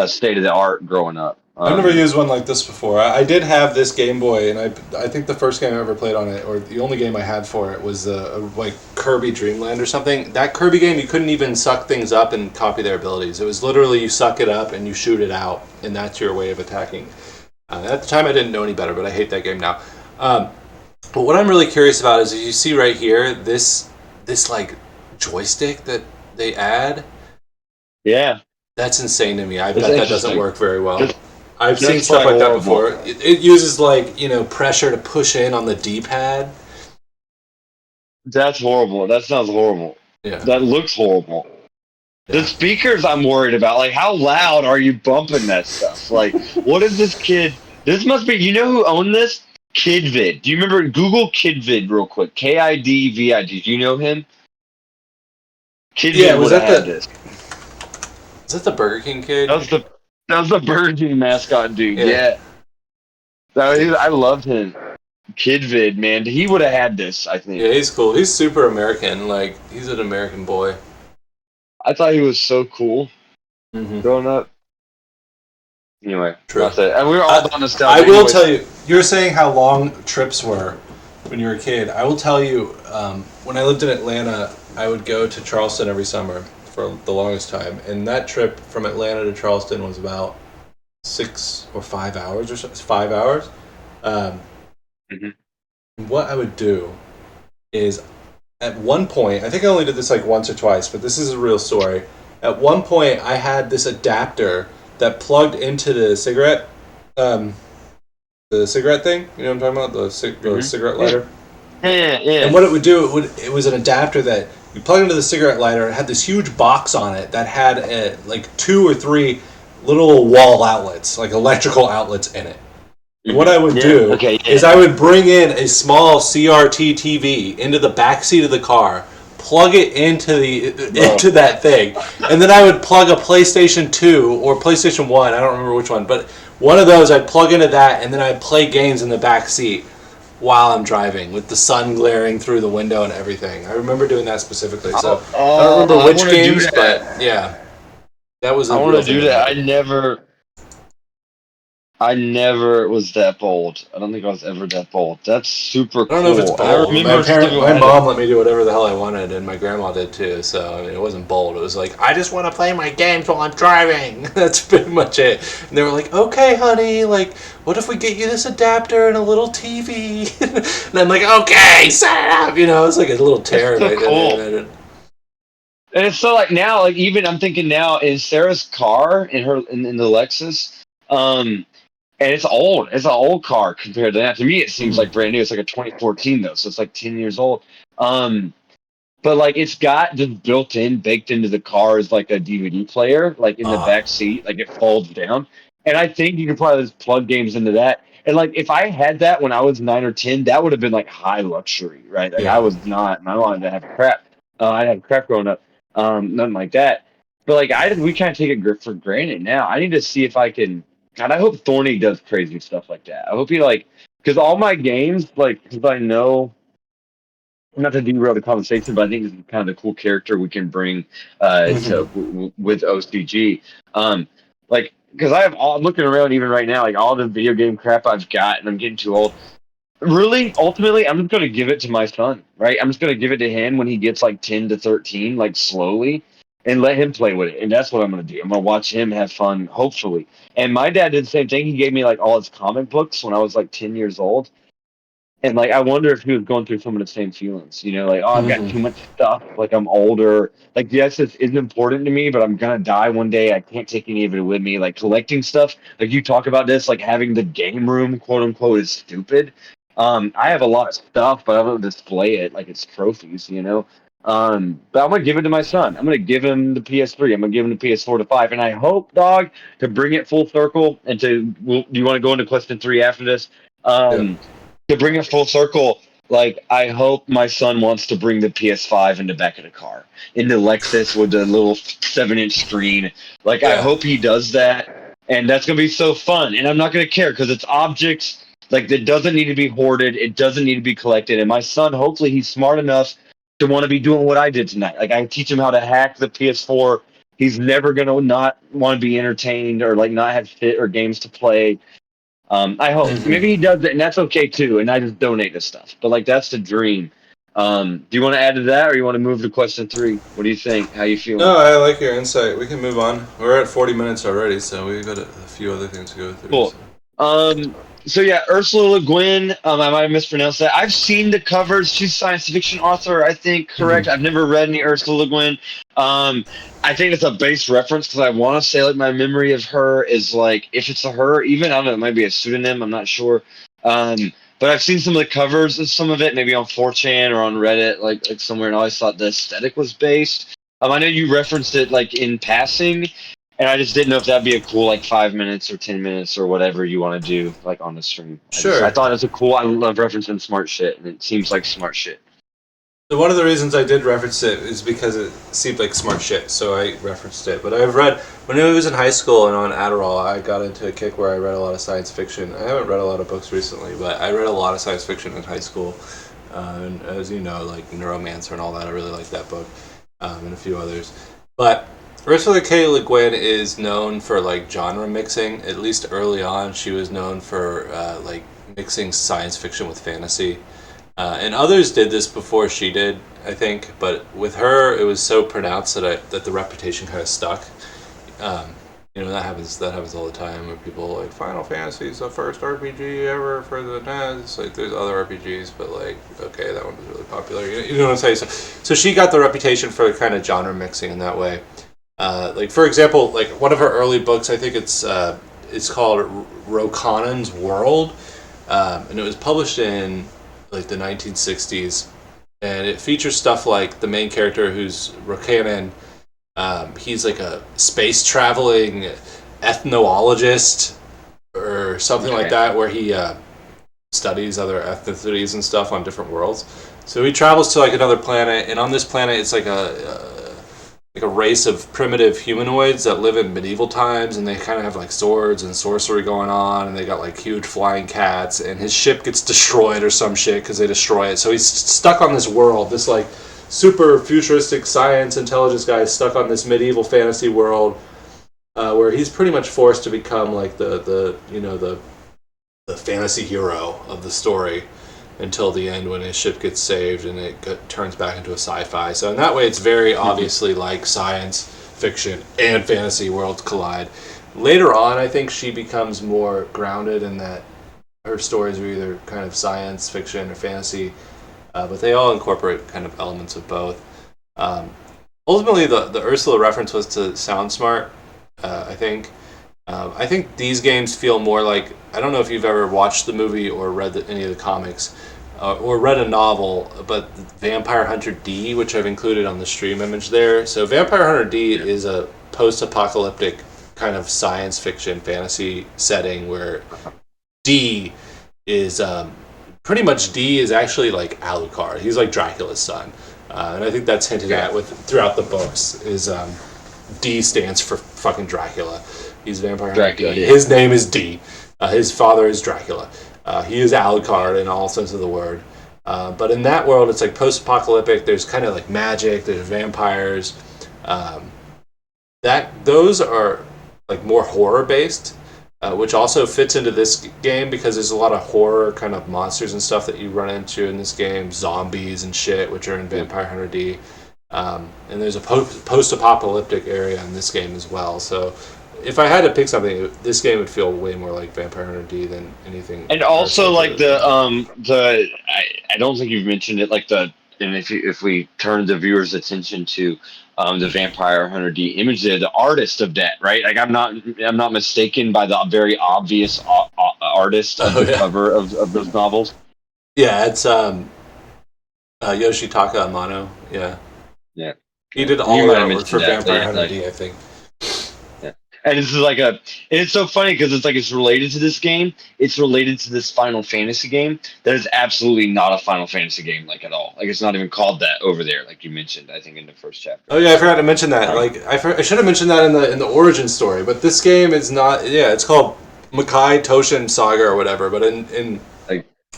state of the art growing up. I've never used one like this before. I did have this Game Boy, and I think the first game I ever played on it, or the only game I had for it, was like Kirby Dream Land or something. That Kirby game, you couldn't even suck things up and copy their abilities. It was literally you suck it up and you shoot it out, and that's your way of attacking. At the time, I didn't know any better, but I hate that game now. But what I'm really curious about is, you see right here, this like joystick that they add. Yeah, that's insane to me. I bet that doesn't work very well. I've That's seen stuff like horrible. that before. It uses pressure to push in on the D-pad. That's horrible. That sounds horrible. Yeah. That looks horrible. Yeah. The speakers I'm worried about. Like, how loud are you bumping that stuff? Like, what is this kid? This must be. You know who owned this? Kidvid. Do you remember? Google Kidvid real quick. Kidvid. Do you know him? Kidvid would have had this. Is that the Burger King kid? That was the Burger King mascot dude. Yeah. I loved him. Kidvid, man. He would have had this, I think. Yeah, he's cool. He's super American. Like, he's an American boy. I thought he was so cool growing up. Anyway, true. And we were all on nostalgia. I will tell you, you were saying how long trips were when you were a kid. I will tell you, when I lived in Atlanta, I would go to Charleston every summer for the longest time, and that trip from Atlanta to Charleston was about 6 or 5 hours or so. 5 hours. What I would do is, at one point, I think I only did this like once or twice, but this is a real story. At one point, I had this adapter that plugged into the cigarette thing. You know what I'm talking about? The cigarette lighter. Yeah. And what it would do, it was an adapter that you plug into the cigarette lighter. It had this huge box on it that had like 2 or 3 little wall outlets, like electrical outlets in it. And what I would do is I would bring in a small CRT TV into the back seat of the car, plug it into that thing, and then I would plug a PlayStation 2 or PlayStation 1, I don't remember which one, but one of those I'd plug into that, and then I'd play games in the back seat while I'm driving, with the sun glaring through the window and everything. I remember doing that specifically. So I don't remember which games, but yeah, that was. I want to do that. I never was that bold. I don't think I was ever that bold. That's super cool. I don't know if it's bold. I remember my mom let me do whatever the hell I wanted, and my grandma did too. So I mean, it wasn't bold. It was like, I just want to play my games while I'm driving. That's pretty much it. And they were like, okay, honey, like, what if we get you this adapter and a little TV? And I'm like, okay, set it up. You know, it's like a little terror. That's so cool. And it's so like now, like even I'm thinking now in Sarah's car in the Lexus, and it's old. It's an old car compared to that. To me, it seems like brand new. It's like a 2014 though, so it's like 10 years old. But like it's got just baked into the car is like a DVD player, like in the back seat, like it folds down. And I think you could probably just plug games into that. And like if I had that when I was 9 or 10, that would have been like high luxury, right? Like I was not. I wanted to have crap. I had crap growing up, nothing like that. But like we kind of take it for granted now. I need to see if I can. God, I hope Thorny does crazy stuff like that. I hope he because all my games, because I know, not to derail the conversation, but I think it's kind of the cool character we can bring with OCG. Because I'm looking around even right now, like all the video game crap I've got, and I'm getting too old. Really, ultimately, I'm just going to give it to my son, right? I'm just going to give it to him when he gets like 10 to 13, like slowly. And let him play with it. And that's what I'm going to do. I'm going to watch him have fun, hopefully. And my dad did the same thing. He gave me, like, all his comic books when I was, like, 10 years old. And, like, I wonder if he was going through some of the same feelings. You know, like, I've got too much stuff. Like, I'm older. Like, yes, it is important to me, but I'm going to die one day. I can't take any of it with me. Like, collecting stuff. Like, you talk about this, like, having the game room, quote-unquote, is stupid. I have a lot of stuff, but I don't display it like it's trophies, you know? But I'm going to give it to my son. I'm going to give him the PS3. I'm going to give him the PS4 to 5. And I hope, dog, to bring it full circle and do you want to go into question 3 after this? To bring it full circle, like, I hope my son wants to bring the PS5 in the back of the car, in the Lexus with the little 7-inch screen. Like, I hope he does that. And that's going to be so fun. And I'm not going to care because it's objects. Like, it doesn't need to be hoarded. It doesn't need to be collected. And my son, hopefully, he's smart enough to want to be doing what I did tonight. Like, I teach him how to hack the PS4. He's never gonna not want to be entertained or like not have fit or games to play. I hope maybe he does it, and that's okay too. And I just donate this stuff, but like that's the dream. Do you want to add to that, or you want to move to question 3? What do you think? How you feeling? No, I like your insight. We can move on. We're at 40 minutes already, so we've got a few other things to go through. Cool. So yeah, Ursula Le Guin. I might have mispronounced that. I've seen the covers. She's a science fiction author, I think. Correct. I've never read any Ursula Le Guin. I think it's a base reference because I want to say like my memory of her is like if it's a her, even I don't know, it might be a pseudonym. I'm not sure. But I've seen some of the covers of some of it, maybe on 4chan or on Reddit, like somewhere, and I always thought the aesthetic was based. I know you referenced it like in passing. And I just didn't know if that'd be a cool like 5 minutes or 10 minutes or whatever you want to do like on the stream. Sure. I thought it was a cool. I love referencing smart shit, and it seems like smart shit. So one of the reasons I did reference it is because it seemed like smart shit, so I referenced it. But I've read when I was in high school and on Adderall, I got into a kick where I read a lot of science fiction. I haven't read a lot of books recently, but I read a lot of science fiction in high school. And as you know, like Neuromancer and all that, I really like that book, and a few others. But Ursula K. Le Guin is known for like genre mixing. At least early on, she was known for like mixing science fiction with fantasy. And others did this before she did, I think. But with her, it was so pronounced that the reputation kind of stuck. That happens all the time where people are like Final Fantasy is the first RPG ever for the NES. Like there's other RPGs, but like okay, that one was really popular. You know what I'm saying? So she got the reputation for kind of genre mixing in that way. Like for example, like one of her early books, I think it's called Rokanan's World, and it was published in like the 1960s, and it features stuff like the main character who's Rokanan. He's like a space traveling ethnologist or something like that, where he studies other ethnicities and stuff on different worlds. So he travels to like another planet, and on this planet, it's like a race of primitive humanoids that live in medieval times, and they kind of have like swords and sorcery going on, and they got like huge flying cats, and his ship gets destroyed or some shit because they destroy it. So he's stuck on this world, this like super futuristic science intelligence guy is stuck on this medieval fantasy world, where he's pretty much forced to become like the fantasy hero of the story until the end when his ship gets saved and it turns back into a sci-fi. So in that way, it's very obviously like science fiction and fantasy worlds collide. Later on, I think she becomes more grounded in that her stories are either kind of science fiction or fantasy, but they all incorporate kind of elements of both. Ultimately, the Ursula reference was to Sound Smart, I think. I think these games feel more like, I don't know if you've ever watched the movie or read any of the comics, or read a novel, but Vampire Hunter D, which I've included on the stream image there. So Vampire Hunter D is a post-apocalyptic kind of science fiction fantasy setting where D is pretty much D is actually like Alucard. He's like Dracula's son, and I think that's hinted at throughout the books. Is D stands for fucking Dracula. He's Vampire Hunter D. His name is D. His father is Dracula. He is Alucard in all sense of the word. But in that world, it's like post-apocalyptic. There's kind of like magic. There's vampires. Those are like more horror-based, which also fits into this game because there's a lot of horror kind of monsters and stuff that you run into in this game. Zombies and shit, which are in Vampire Hunter D. And there's a post-apocalyptic area in this game as well. So if I had to pick something, this game would feel way more like Vampire Hunter D than anything. And also, like I don't think you've mentioned it. Like and if we turn the viewers' attention to the Vampire Hunter D image there, the artist of that, right? Like I'm not mistaken by the very obvious artist of the cover of those novels. Yeah, it's Yoshitaka Amano. Yeah. Yeah. He did all the artwork for Vampire Hunter D, I think. And this is and it's so funny because it's like it's related to this game. It's related to this Final Fantasy game that is absolutely not a Final Fantasy game, like at all. Like it's not even called that over there, like you mentioned, I think in the first chapter. Oh yeah, I forgot to mention that. Like I should have mentioned that in the origin story, but this game is not. Yeah, it's called Makai Toshin Saga or whatever. But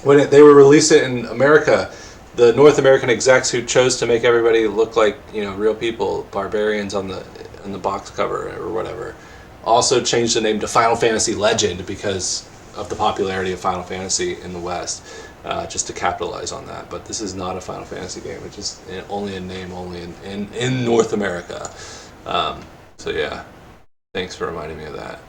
when they were released it in America, the North American execs who chose to make everybody look like real people, barbarians on the in the box cover or whatever. Also changed the name to Final Fantasy Legend because of the popularity of Final Fantasy in the West, just to capitalize on that. But this is not a Final Fantasy game. It's just only a name, only in North America. So yeah, thanks for reminding me of that.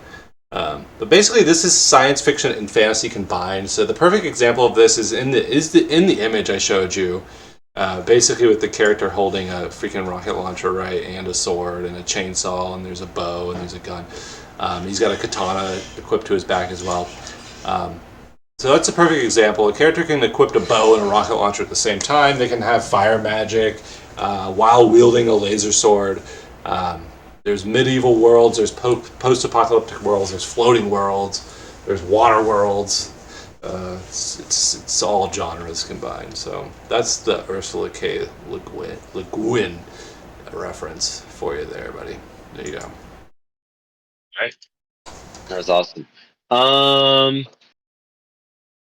But basically, this is science fiction and fantasy combined. So the perfect example of this is in the image I showed you. Basically, with the character holding a freaking rocket launcher, right, and a sword and a chainsaw, and there's a bow and there's a gun. He's got a katana equipped to his back as well. So that's a perfect example. A character can equip a bow and a rocket launcher at the same time. They can have fire magic while wielding a laser sword. There's medieval worlds, there's post-apocalyptic worlds, there's floating worlds, there's water worlds. It's all genres combined. So that's the Ursula K. Le Guin reference for you there, buddy. There you go. Right. That was awesome.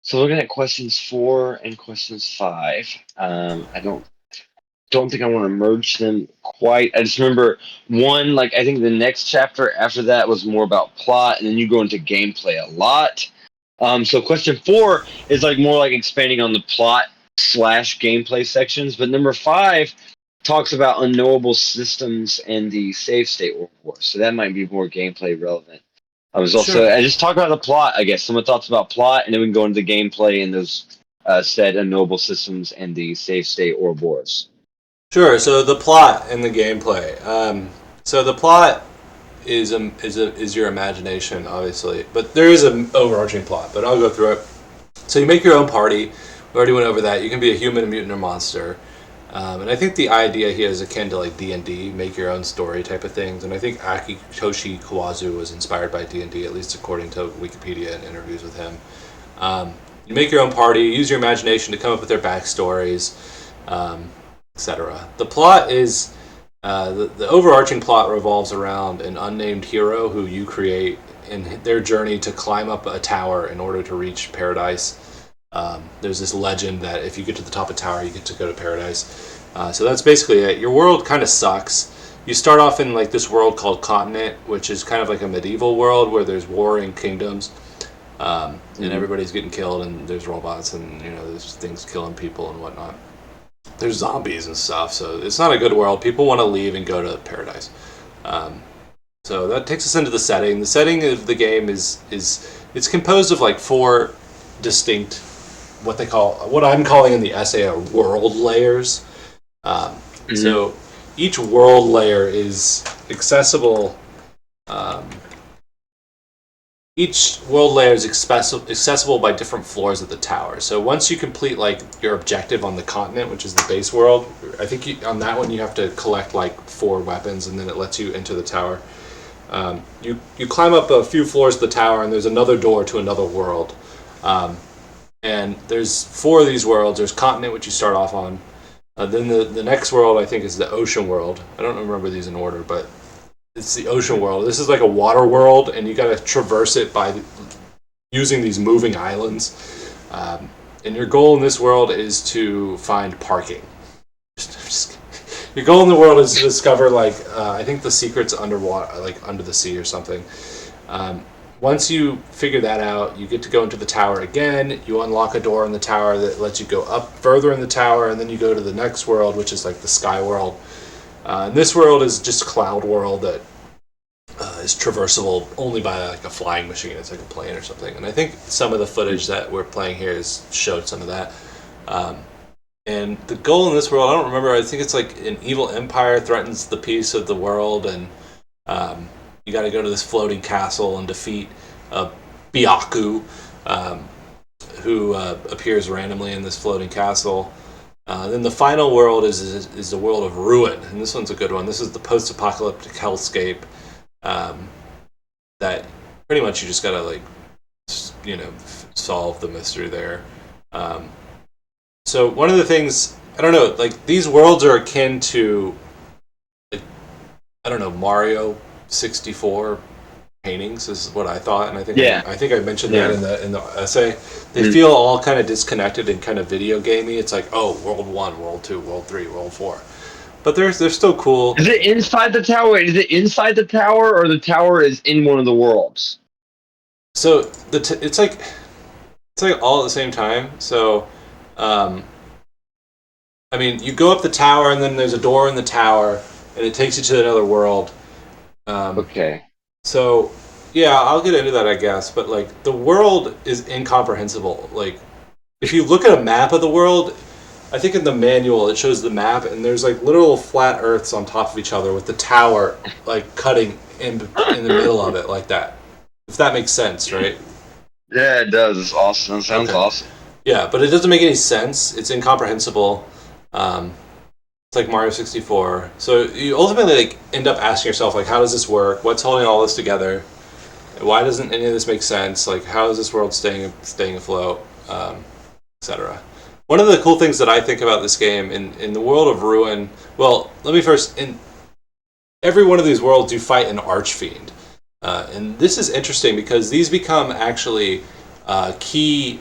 So looking at questions 4 and questions 5, I don't think I want to merge them quite. I just remember one, like I think the next chapter after that was more about plot, and then you go into gameplay a lot. So question 4 is like more like expanding on the plot / gameplay sections, but number 5 talks about unknowable systems and the save state war. So that might be more gameplay relevant. I just talk about the plot, I guess. Some thoughts about plot, and then we can go into the gameplay and those said unknowable systems and the save state or wars. Sure. So the plot and the gameplay. So the plot is your imagination, obviously, but there is an overarching plot. But I'll go through it. So you make your own party. We already went over that. You can be a human, a mutant, or monster. And I think the idea here is akin to like D&D, make your own story type of things. And I think Akitoshi Kawazu was inspired by D&D, at least according to Wikipedia and interviews with him. You make your own party, use your imagination to come up with their backstories, etc. The plot is the overarching plot revolves around an unnamed hero who you create in their journey to climb up a tower in order to reach paradise. There's this legend that if you get to the top of the tower, you get to go to paradise. So that's basically it. Your world kind of sucks. You start off in like this world called Continent, which is kind of like a medieval world where there's warring kingdoms, and everybody's getting killed, and there's robots, and there's things killing people and whatnot. There's zombies and stuff, so it's not a good world. People want to leave and go to paradise. So that takes us into the setting. The setting of the game is it's composed of like 4 distinct, what I'm calling in the essay are world layers. So each world layer is accessible. Each world layer is accessible by different floors of the tower. So once you complete like your objective on the continent, which is the base world, I think on that one you have to collect like 4 weapons, and then it lets you enter the tower. You climb up a few floors of the tower, and there's another door to another world. And there's 4 of these worlds. There's continent, which you start off on. Then the next world, I think, is the ocean world. I don't remember these in order, but it's the ocean world. This is like a water world, and you got to traverse it by using these moving islands. And your goal in this world is to find parking. Your goal in the world is to discover, like, I think the secret's underwater, like under the sea or something. Once you figure that out, you get to go into the tower again. You unlock a door in the tower that lets you go up further in the tower, and then you go to the next world, which is like the sky world. And this world is just cloud world that is traversable only by like a flying machine. It's like a plane or something. And I think some of the footage that we're playing here has showed some of that. And the goal in this world, I don't remember. I think it's like an evil empire threatens the peace of the world, and you got to go to this floating castle and defeat Byaku, who appears randomly in this floating castle. Then the final world is the world of ruin, and this one's a good one. This is the post-apocalyptic hellscape that pretty much you just gotta like, solve the mystery there. So one of the things, I don't know, like these worlds are akin to, like, I don't know, Mario 64 paintings is what I thought, and I think I mentioned that in the essay. They feel all kind of disconnected and kind of video gamey. It's like, oh, World 1, World 2, World 3, World 4. but they're still cool. Is it inside the tower? Is it inside the tower, or the tower is in one of the worlds? So it's like all at the same time. So, I mean, you go up the tower, and then there's a door in the tower, and it takes you to another world. Okay. So, yeah, I'll get into that, I guess. But like, the world is incomprehensible. Like, if you look at a map of the world, I think in the manual it shows the map, and there's like literal flat Earths on top of each other with the tower like cutting in the middle of it like that. If that makes sense, right? Yeah, it does. It's awesome. It sounds awesome. Yeah, but it doesn't make any sense. It's incomprehensible. It's like Mario 64. So you ultimately like end up asking yourself like, how does this work? What's holding all this together? Why doesn't any of this make sense? Like, how is this world staying afloat, etc. One of the cool things that I think about this game in the world of Ruin. Well, let me first in every one of these worlds you fight an archfiend, and this is interesting because these become actually key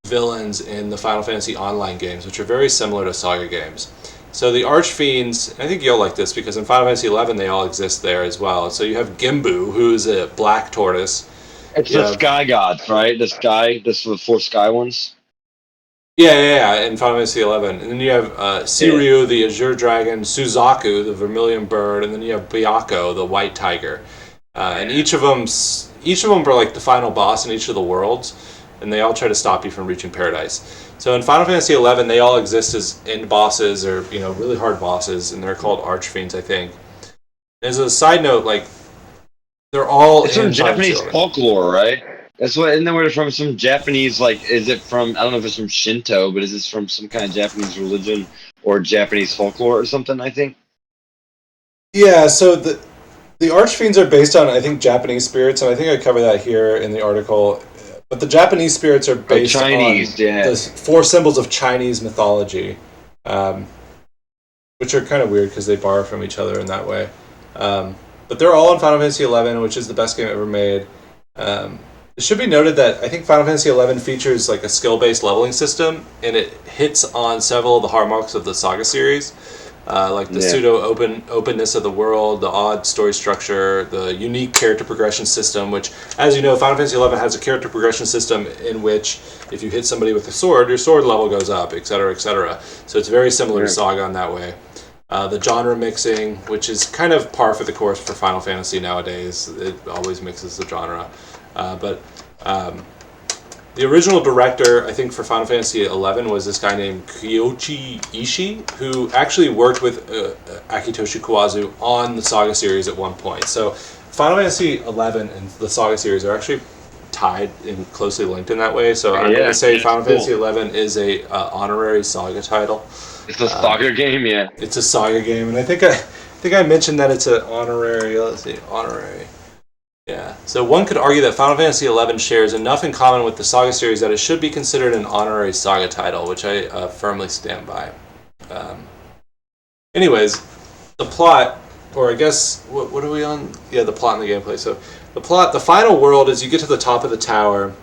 villains in the Final Fantasy Online games, which are very similar to SaGa games. So the Archfiends, I think you'll like this because in Final Fantasy XI they all exist there as well. So you have Gimbu, who's a black tortoise. It's the sky gods, right? The sky, the 4 sky ones. Yeah, in Final Fantasy XI. And then you have Siryu, the Azure Dragon, Suzaku, the Vermilion Bird, and then you have Byako, the White Tiger. And each of them are like the final boss in each of the worlds, and they all try to stop you from reaching paradise. So in Final Fantasy XI, they all exist as end bosses or really hard bosses, and they're called Archfiends, I think. As a side note, like they're all it's from Japanese folklore, right? That's what, and then we're from some Japanese, like, is it from, I don't know if it's from Shinto, but is this from some kind of Japanese religion or Japanese folklore or something, I think? Yeah, so the Archfiends are based on, I think, Japanese spirits, and I think I cover that here in the article. But the Japanese spirits are based on the 4 symbols of Chinese mythology, which are kind of weird because they borrow from each other in that way. But they're all in Final Fantasy XI, which is the best game ever made. It should be noted that I think Final Fantasy XI features like a skill-based leveling system, and it hits on several of the hallmarks of the SaGa series, like the pseudo-openness of the world, the odd story structure, the unique character progression system, which, as you know, Final Fantasy XI has a character progression system in which if you hit somebody with a sword, your sword level goes up, etc., etc. So it's very similar to SaGa in that way. The genre mixing, which is kind of par for the course for Final Fantasy nowadays. It always mixes the genre. But the original director, I think, for Final Fantasy XI was this guy named Kyoichi Ishii, who actually worked with Akitoshi Kawazu on the SaGa series at one point. So Final Fantasy XI and the SaGa series are actually tied and closely linked in that way. So I'm going to say Final Fantasy XI is a honorary SaGa title. It's a SaGa game, yeah. It's a SaGa game, and I think I mentioned that it's an honorary. Let's see, honorary. Yeah. So one could argue that Final Fantasy XI shares enough in common with the SaGa series that it should be considered an honorary SaGa title, which I firmly stand by. Anyways, the plot, or I guess what are we on? Yeah, the plot and the gameplay. So the final world is you get to the top of the tower.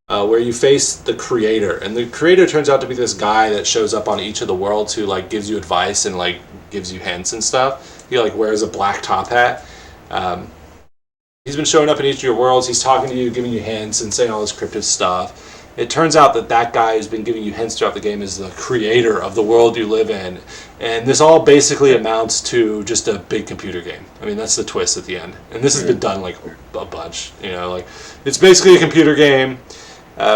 Where you face the creator, and the creator turns out to be this guy that shows up on each of the worlds who like gives you advice and like gives you hints and stuff. He like wears a black top hat. He's been showing up in each of your worlds. He's talking to you, giving you hints, and saying all this cryptic stuff. It turns out that guy who's been giving you hints throughout the game is the creator of the world you live in, and this all basically amounts to just a big computer game. I mean, that's the twist at the end, and this has been done like a bunch. Like it's basically a computer game.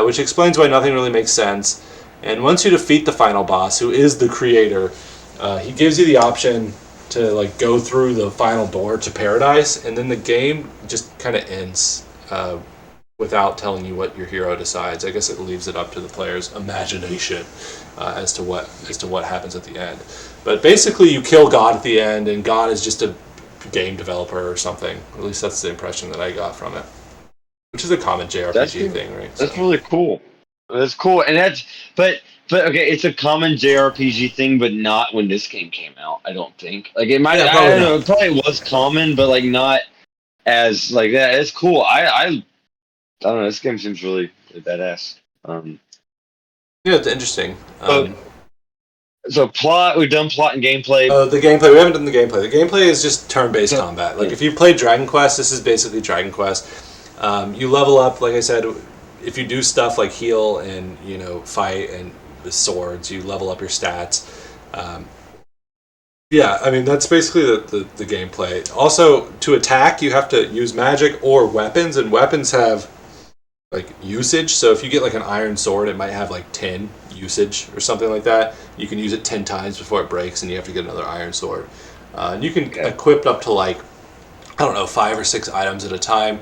Which explains why nothing really makes sense. And once you defeat the final boss, who is the creator, he gives you the option to like go through the final door to paradise, and then the game just kind of ends without telling you what your hero decides. I guess it leaves it up to the player's imagination as to what happens at the end. But basically, you kill God at the end, and God is just a game developer or something. At least that's the impression that I got from it. Which is a common JRPG thing, right? That's really cool. That's cool, and but okay, it's a common JRPG thing, but not when this game came out. I don't think. Like it might. I don't know. It probably was common, but like not as like that. It's cool. I don't know. This game seems really badass. Yeah, it's interesting. So plot, we've done plot and gameplay. The gameplay, we haven't done the gameplay. The gameplay is just turn-based combat. Like, yeah. if you played Dragon Quest, this is basically Dragon Quest. You level up, like I said, if you do stuff like heal and, fight and with swords, you level up your stats. Yeah, I mean, that's basically the gameplay. Also, to attack, you have to use magic or weapons, and weapons have, like, usage. So if you get, like, an iron sword, it might have, like, 10 usage or something like that. You can use it 10 times before it breaks, and you have to get another iron sword. And you can equip up to, like, 5 or 6 items at a time,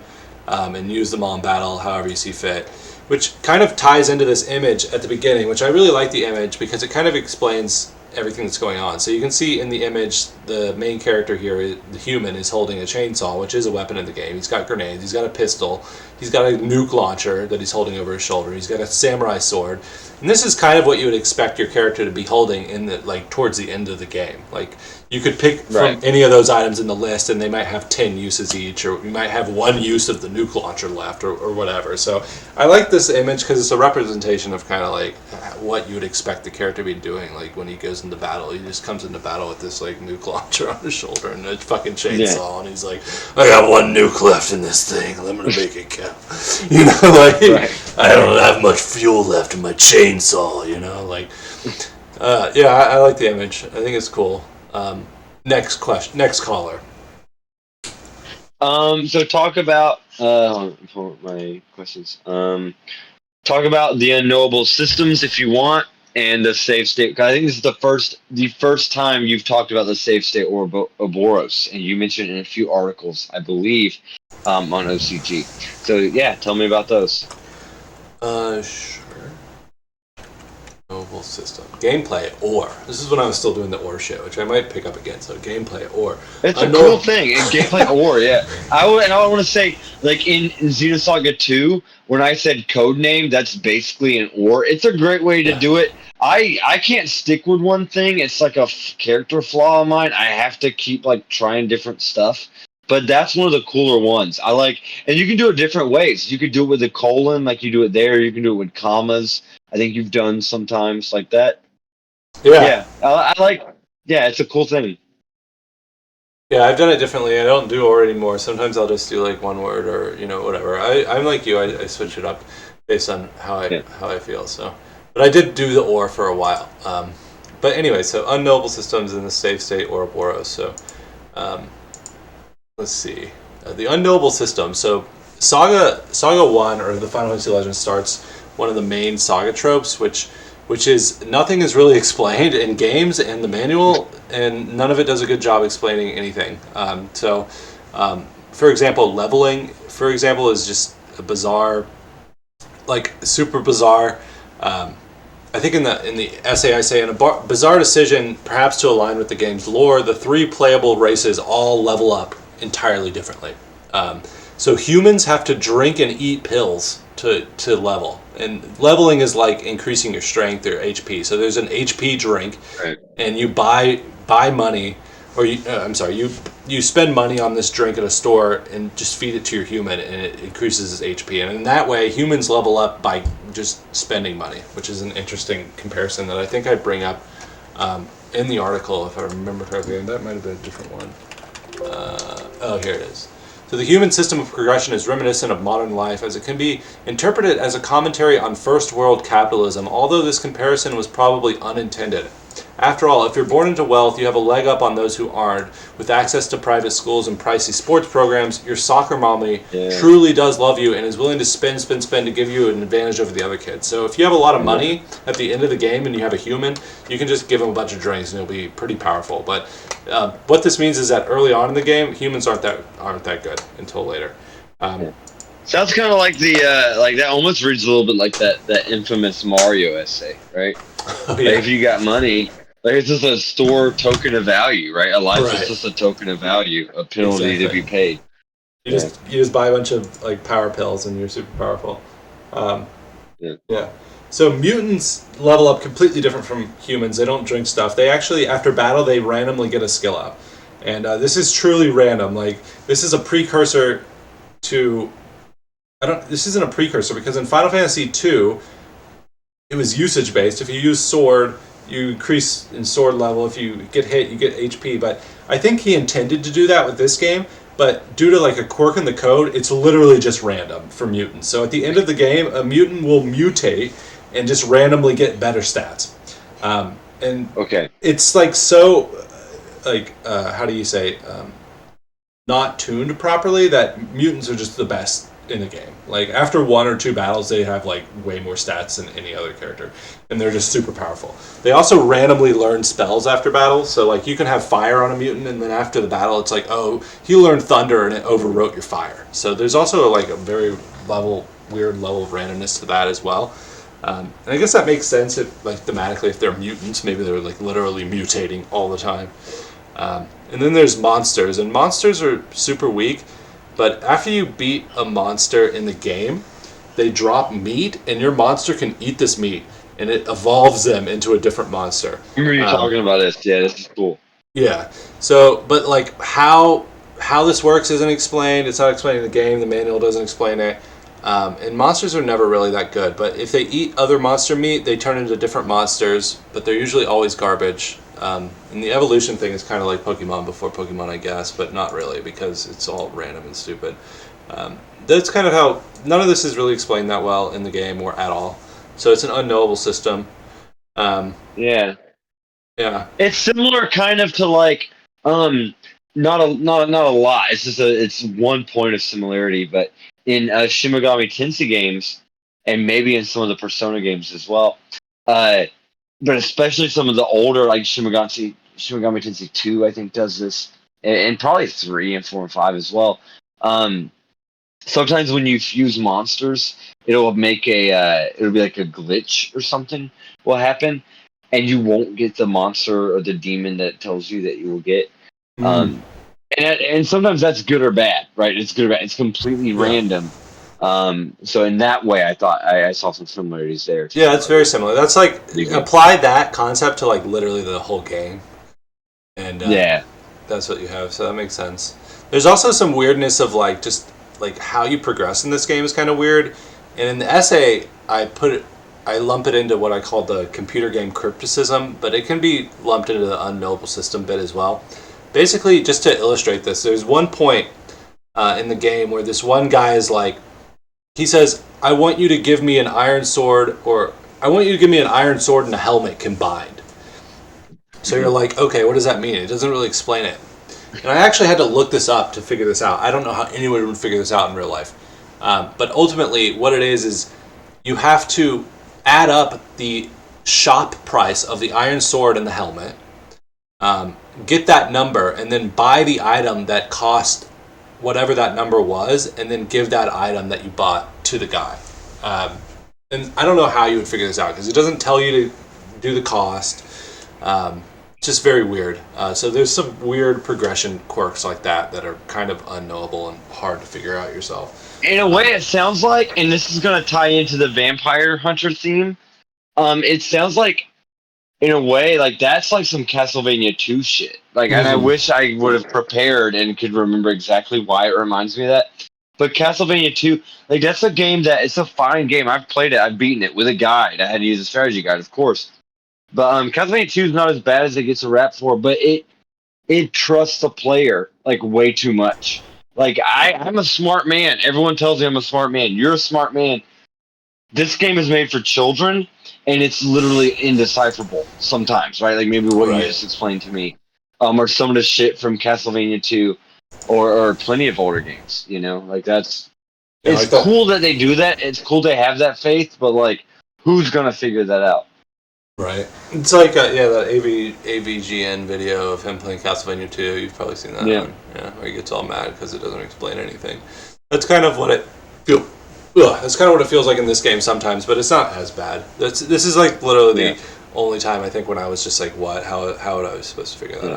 and use them all in battle however you see fit. Which kind of ties into this image at the beginning, which I really like the image because it kind of explains everything that's going on. So you can see in the image, the main character here, the human, is holding a chainsaw, which is a weapon in the game. He's got grenades, he's got a pistol, he's got a nuke launcher that he's holding over his shoulder, he's got a samurai sword. And this is kind of what you would expect your character to be holding in the, like, towards the end of the game. Like, you could pick from any of those items in the list, and they might have 10 uses each, or you might have 1 use of the nuke launcher left, or whatever. So I like this image because it's a representation of kind of like what you would expect the character to be doing. Like, when he goes into battle, he just comes into battle with this, like, nuke launcher on his shoulder and a fucking chainsaw, and he's like, I got 1 nuke left in this thing, I'm gonna make it count. I don't have much fuel left in my chainsaw, I like the image. I think it's cool. Next caller. So talk about for my questions. Talk about the unknowable systems if you want, and the save state. I think this is the first time you've talked about the save state or Ouroboros, and you mentioned in a few articles, I believe, on OCG. So yeah, tell me about those. Sure. Unknowable system. Gameplay or. This is when I was still doing the or shit, which I might pick up again. So gameplay or. It's a cool thing. In gameplay or, yeah. I want to say, like, in Xenosaga 2, when I said code name, that's basically an or. It's a great way to do it. I can't stick with one thing. It's like a character flaw of mine. I have to keep, like, trying different stuff. But that's one of the cooler ones. I like, and you can do it different ways. You could do it with a colon, like you do it there. You can do it with commas. I think you've done sometimes like that. Yeah. I like. Yeah, it's a cool thing. Yeah, I've done it differently. I don't do or anymore. Sometimes I'll just do, like, one word or whatever. I'm like you. I switch it up based on how I feel. So, but I did do the or for a while. But anyway, so unknowable systems in the save state or Ouroboros. So. Let's see. The unknowable system. So Saga 1, or the Final Fantasy Legends, starts one of the main Saga tropes, which is nothing is really explained in games and the manual, and none of it does a good job explaining anything. For example, leveling, is just a bizarre, like, super bizarre. I think in the essay I say, in a bizarre decision, perhaps to align with the game's lore, the 3 playable races all level up entirely differently. So humans have to drink and eat pills to level, and leveling is like increasing your strength or HP. So there's an HP drink, and you buy money, or you spend money on this drink at a store and just feed it to your human, and it increases his HP. And in that way, humans level up by just spending money, which is an interesting comparison that I think I bring up in the article, if I remember correctly, and that might have been a different one. Here it is. So the human system of progression is reminiscent of modern life, as it can be interpreted as a commentary on first world capitalism, although this comparison was probably unintended. After all, if you're born into wealth, you have a leg up on those who aren't. With access to private schools and pricey sports programs, your soccer mommy truly does love you and is willing to spend to give you an advantage over the other kids. So if you have a lot of money at the end of the game and you have a human, you can just give them a bunch of drinks and it'll be pretty powerful. But what this means is that early on in the game, humans aren't that good until later. Sounds kind of like that. Almost reads a little bit like that infamous Mario essay, right? Like, if you got money, like, it's just a store token of value, right? A life is just a token of value, a penalty to be paid. You just buy a bunch of, like, power pills and you're super powerful. So mutants level up completely different from humans. They don't drink stuff. They actually, after battle, they randomly get a skill up, and this is truly random. Like, this is a precursor to. This isn't a precursor because in Final Fantasy II, it was usage based. If you use sword, you increase in sword level. If you get hit, you get HP. But I think he intended to do that with this game. But due to like a quirk in the code, it's literally just random for mutants. So at the end of the game, a mutant will mutate and just randomly get better stats. And it's like so, like how do you say, not tuned properly that mutants are just the best in the game. Like after 1 or 2 battles, they have like way more stats than any other character, and they're just super powerful. They also randomly learn spells after battles, so like you can have fire on a mutant, and then after the battle, it's like, oh, he learned thunder, and it overwrote your fire. So there's also like a very weird level of randomness to that as well. And I guess that makes sense if, like thematically, if they're mutants, maybe they're like literally mutating all the time. And then there's monsters, and monsters are super weak. But after you beat a monster in the game, they drop meat, and your monster can eat this meat, and it evolves them into a different monster. I remember you talking about this. Yeah, this is cool. Yeah. So, but like how this works isn't explained. It's not explained in the game. The manual doesn't explain it. And monsters are never really that good. But if they eat other monster meat, they turn into different monsters, but they're usually always garbage. And the evolution thing is kind of like Pokemon before Pokemon, I guess, but not really because it's all random and stupid. That's kind of how none of this is really explained that well in the game or at all. So it's an unknowable system. Yeah. Yeah. It's similar kind of to like not a lot. It's just it's one point of similarity, but in Shin Megami Tensei games and maybe in some of the Persona games as well. But especially some of the older, like Shin Megami Tensei 2, I think, does this, and probably 3 and 4 and 5 as well. Sometimes when you fuse monsters, it'll make it'll be like a glitch or something will happen, and you won't get the monster or the demon that tells you that you will get. And sometimes that's good or bad, right? It's good or bad. It's completely random. So in that way, I thought I saw some similarities there. Yeah, it's very similar. That's like apply that concept to like literally the whole game, and that's what you have. So that makes sense. There's also some weirdness of like just like how you progress in this game is kind of weird. And in the essay, I lump it into what I call the computer game crypticism, but it can be lumped into the unknowable system bit as well. Basically, just to illustrate this, there's one point in the game where this one guy is like, he says, I want you to give me an iron sword, or I want you to give me an iron sword and a helmet combined. So you're like, okay, what does that mean? It doesn't really explain it. And I actually had to look this up to figure this out. I don't know how anyone would figure this out in real life. But ultimately, what it is you have to add up the shop price of the iron sword and the helmet, get that number, and then buy the item that cost whatever that number was, and then give that item that you bought to the guy. And I don't know how you would figure this out, because it doesn't tell you to do the cost. It's just very weird. So there's some weird progression quirks like that are kind of unknowable and hard to figure out yourself. In a way, it sounds like, and this is going to tie into the Vampire Hunter theme, it sounds like, in a way, like that's like some Castlevania 2 shit. Like, and I wish I would have prepared and could remember exactly why it reminds me of that. But Castlevania 2, like that's a game that it's a fine game. I've played it, I've beaten it with a guide. I had to use a strategy guide, of course. But Castlevania 2 is not as bad as it gets a rap for, but it trusts the player like way too much. Like I'm a smart man. Everyone tells me I'm a smart man. You're a smart man. This game is made for children, and it's literally indecipherable sometimes, right? Like maybe what you just explained to me, or some of the shit from Castlevania 2, or plenty of older games. You know, like that's it's like cool that they do that. It's cool they have that faith, but like, who's gonna figure that out? Right. It's like that AVGN video of him playing Castlevania 2. You've probably seen that one. Yeah, where he gets all mad because it doesn't explain anything. That's kind of what it feels. That's kind of what it feels like in this game sometimes, but it's not as bad. This is like literally the only time I think when I was just like, what? How would I was supposed to figure that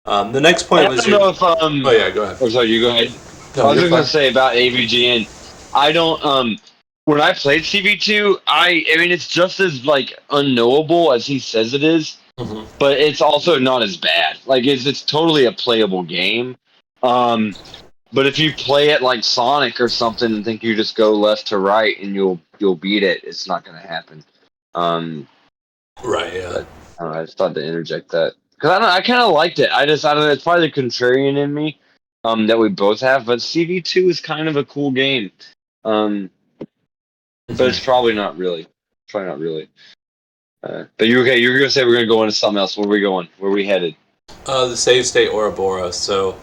out? The next point was. I don't know if Oh yeah, go ahead. Oh, sorry, you go ahead. No, I was just gonna say about AVGN. I don't. When I played CV2, I mean, it's just as like unknowable as he says it is, but it's also not as bad. Like it's totally a playable game. But if you play it like Sonic or something and think you just go left to right and you'll beat it, it's not going to happen. Right. Yeah. But I don't know, I just thought to interject that because I kind of liked it. I don't know. It's probably the contrarian in me, that we both have. But CV2 is kind of a cool game, but it's probably not really. Probably not really. But you okay? You're gonna say we're gonna go into something else. Where are we going? Where are we headed? The save state Ouroboros. So,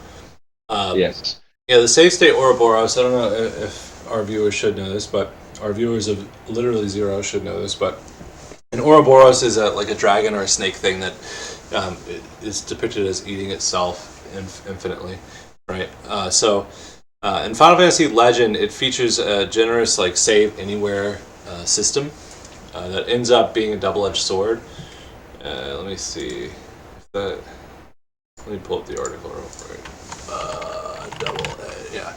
Yes. yeah, the save state Ouroboros. I don't know if our viewers should know this, but our viewers of literally zero should know this. But an Ouroboros is like a dragon or a snake thing that is depicted as eating itself infinitely, right? In Final Fantasy Legend, it features a generous like save anywhere system that ends up being a double-edged sword. Let me see if that. Let me pull up the article real quick. Yeah.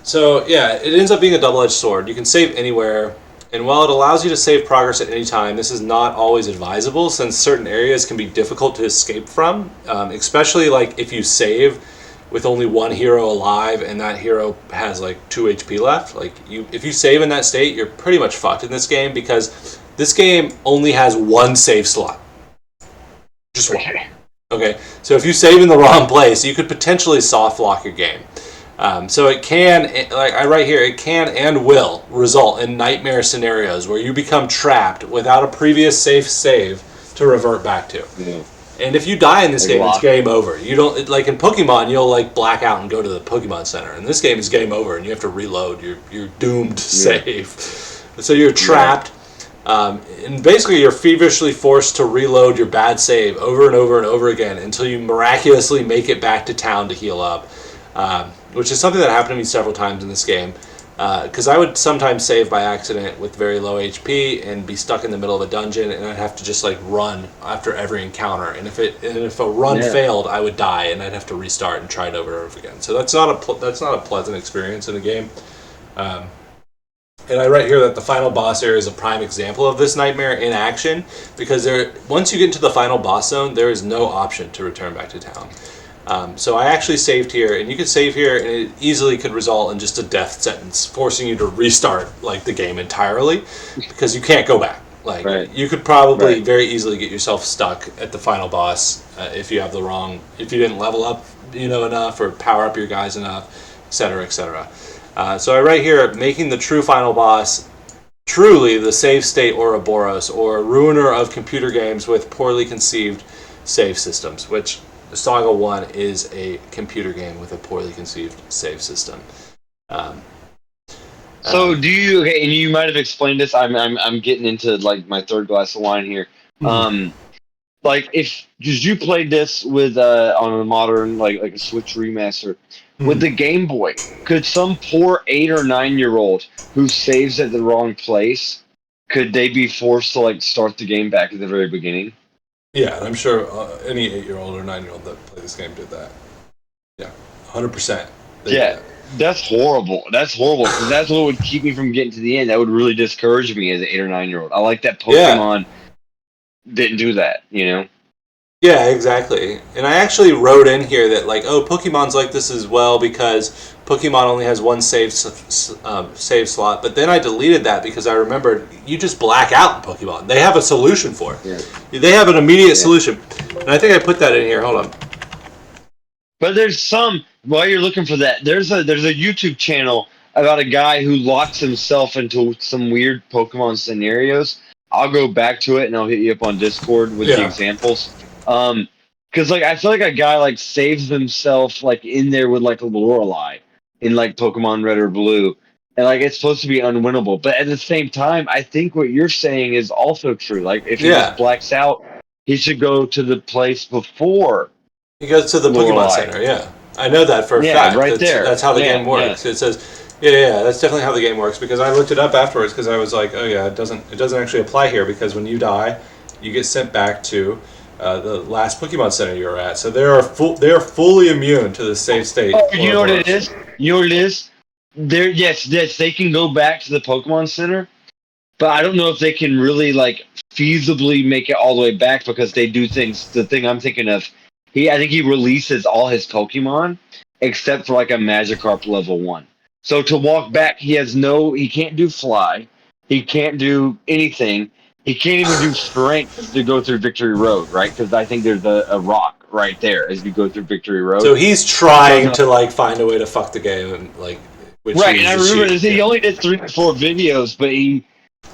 So yeah, it ends up being a double-edged sword. You can save anywhere, and while it allows you to save progress at any time, this is not always advisable since certain areas can be difficult to escape from, especially like if you save with only one hero alive and that hero has like 2 HP left. Like if you save in that state, you're pretty much fucked in this game because this game only has one save slot. Just one. Okay, so if you save in the wrong place, you could potentially soft lock your game. So it can, like I write here, it can and will result in nightmare scenarios where you become trapped without a previous safe save to revert back to. Yeah. And if you die in this game, it's game over. You don't like in Pokemon, you'll like black out and go to the Pokemon Center. In this game, it's game over, and you have to reload your doomed save. So you're trapped. And basically, you're feverishly forced to reload your bad save over and over and over again until you miraculously make it back to town to heal up, which is something that happened to me several times in this game. Because I would sometimes save by accident with very low HP and be stuck in the middle of a dungeon, and I'd have to just like run after every encounter. And if a run failed, I would die, and I'd have to restart and try it over and over again. So that's not a pleasant experience in a game. And I write here that the final boss area is a prime example of this nightmare in action, because once you get into the final boss zone, there is no option to return back to town. So I actually saved here, and you could save here, and it easily could result in just a death sentence, forcing you to restart like the game entirely, because you can't go back. Like you could probably very easily get yourself stuck at the final boss if you have if you didn't level up, enough or power up your guys enough, etc., etc. So I write here, making the true final boss truly the save state Ouroboros, or ruiner of computer games with poorly conceived save systems, which SaGa 1 is a computer game with a poorly conceived save system. So do you? Okay, and you might have explained this. I'm getting into like my third glass of wine here. Like because you played this with on a modern like a Switch remaster with the Game Boy, could some poor 8 or 9-year-old who saves at the wrong place, could they be forced to like start the game back at the very beginning? Yeah, and I'm sure any 8-year-old or 9-year-old that played this game did that. Yeah, 100%. Yeah, that's horrible. That's horrible because that's what would keep me from getting to the end. That would really discourage me as an 8 or 9-year-old. I like that Pokemon didn't do that, Yeah, exactly. And I actually wrote in here that Pokemon's like this as well because Pokemon only has one save slot. But then I deleted that because I remembered you just black out in Pokemon. They have a solution for it. Yeah. They have an immediate solution, and I think I put that in here. Hold on. But while you're looking for that, there's a YouTube channel about a guy who locks himself into some weird Pokemon scenarios. I'll go back to it and I'll hit you up on Discord with the examples. Because I feel like a guy saves himself in there with a Lorelei in Pokemon Red or Blue, and it's supposed to be unwinnable. But at the same time, I think what you're saying is also true. If he just blacks out, he should go to the place before. He goes to the Pokemon Center. Yeah, I know that for a fact. Right there. That's how the game works. It says. Yeah, that's definitely how the game works because I looked it up afterwards because I was like, oh yeah, it doesn't actually apply here because when you die, you get sent back to the last Pokemon Center you were at. So they are fully immune to the save state. Oh, you know what it is? You know what it is? Yes, they can go back to the Pokemon Center, but I don't know if they can really feasibly make it all the way back because they do things. The thing I'm thinking of, I think he releases all his Pokemon except for a Magikarp level 1. So to walk back, he can't do fly, he can't do anything. He can't even do strength to go through Victory Road, right? Because I think there's a rock right there as you go through Victory So Road. he's So trying no, to like find a way to fuck the game, and like which he right, and was I just remember cheating. he Yeah. only did 3 or 4 videos, but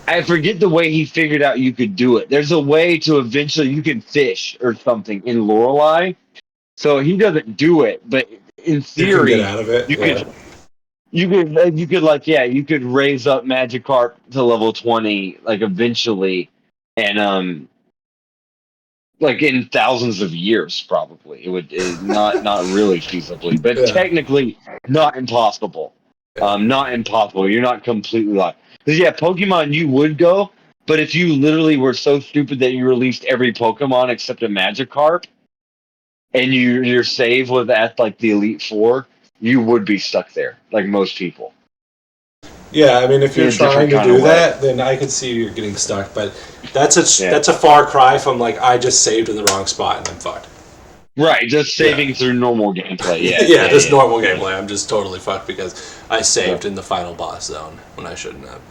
I forget the way he figured out you could do it. There's a way to eventually you can fish or something in Lorelei. So he doesn't do it, but in You can get theory, out of it. you Yeah. could you could raise up Magikarp to level 20 like eventually, and like in thousands of years probably not really feasibly, but Yeah. technically not impossible. Yeah. Not impossible. You're not completely lost. Because yeah, Pokemon you would go, but if you literally were so stupid that you released every Pokemon except a Magikarp, and your save was at like the Elite Four, you would be stuck there, like most people, Yeah, I mean, if in you're a different trying to kind of do way. that, then I could see you're getting stuck. But Yeah. that's a far cry from like I just saved in the wrong spot and I'm fucked. Right, just Yeah, saving through normal gameplay. Yeah, yeah, yeah, just yeah. normal Yeah. gameplay. I'm just totally fucked because I Yeah. saved in the final boss zone when I shouldn't have.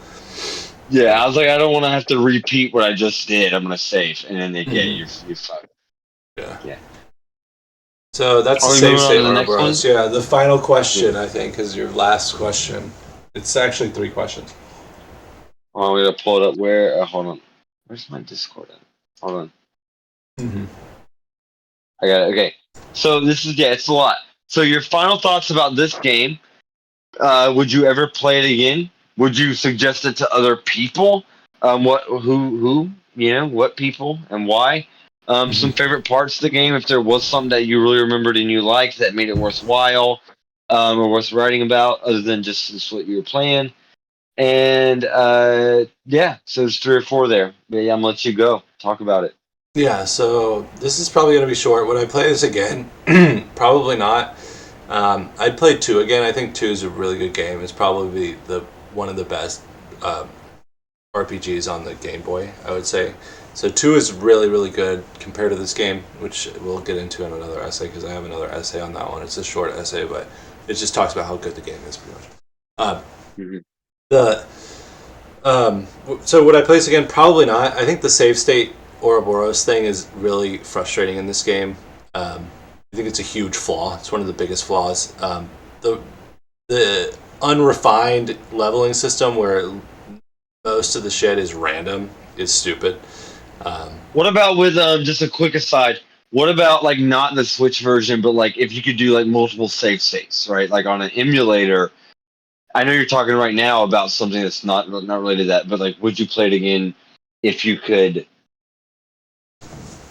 Yeah, I was like, I don't want to have to repeat what I just did. I'm gonna save, and then yeah, Hmm. you're fucked. Yeah. Yeah. So that's the Are we save moving on state, to the next one? Ouroboros. Yeah, the final Yeah. question I think is your last question. It's actually 3 questions. Oh, we gotta pull it up. Where? Hold on. Where's my Discord at? Hold on. Mm-hmm. I got it. Okay. So this is it's a lot. So your final thoughts about this game? Would you ever play it again? Would you suggest it to other people? What people and why? Some Mm-hmm. favorite parts of the game, if there was something that you really remembered and you liked that made it worthwhile, or worth writing about, other than just what you were playing. And yeah, so there's 3 or 4 there. But yeah, I'm gonna let you go. Talk about it. Yeah, so this is probably going to be short. Would I play this again? Probably not. I'd play 2 again. I think 2 is a really good game. It's probably the one of the best RPGs on the Game Boy, I would say. So 2 is really, really good compared to this game, which we'll get into in another essay because I have another essay on that one. It's a short essay, but it just talks about how good the game is, pretty much. Um, Mhm. the so would I play this again? Probably not. I think the save state Ouroboros thing is really frustrating in this game. I think it's a huge flaw. It's one of the biggest flaws. The unrefined leveling system where most of the shit is random is stupid. What about with just a quick aside? What about like not the Switch version, but like if you could do like multiple save states, right? Like on an emulator. I know you're talking right now about something that's not related to that, but like, would you play it again if you could,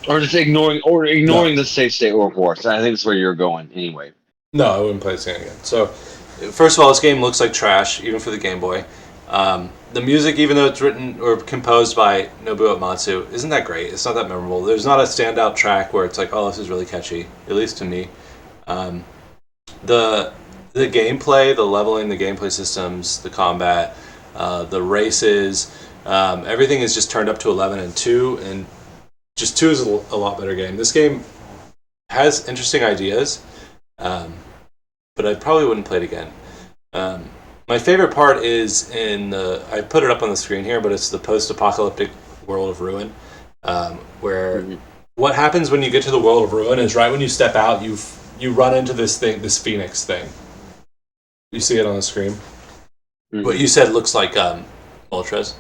or just No, ignoring the save state or horse? I think that's where you're going anyway. no, I wouldn't play this game again. So, first of all, this game looks like trash, even for the Game Boy. The music, even though it's written or composed by Nobuo Uematsu, isn't that great. It's not that memorable. There's not a standout track where it's like, oh, this is really catchy, at least to me. Um, the the gameplay, the leveling, the gameplay systems, the combat, the races, everything is just turned up to 11 and 2, and just 2 is a lot better game. This game has interesting ideas, um, but I probably wouldn't play it again. Um, my favorite part is I put it up on the screen here, but it's the post-apocalyptic world of Ruin, where Mhm. what happens when you get to the world of Ruin is right when you step out, you run into this phoenix thing. You see it on the screen. What Mhm. you said looks like Moltres.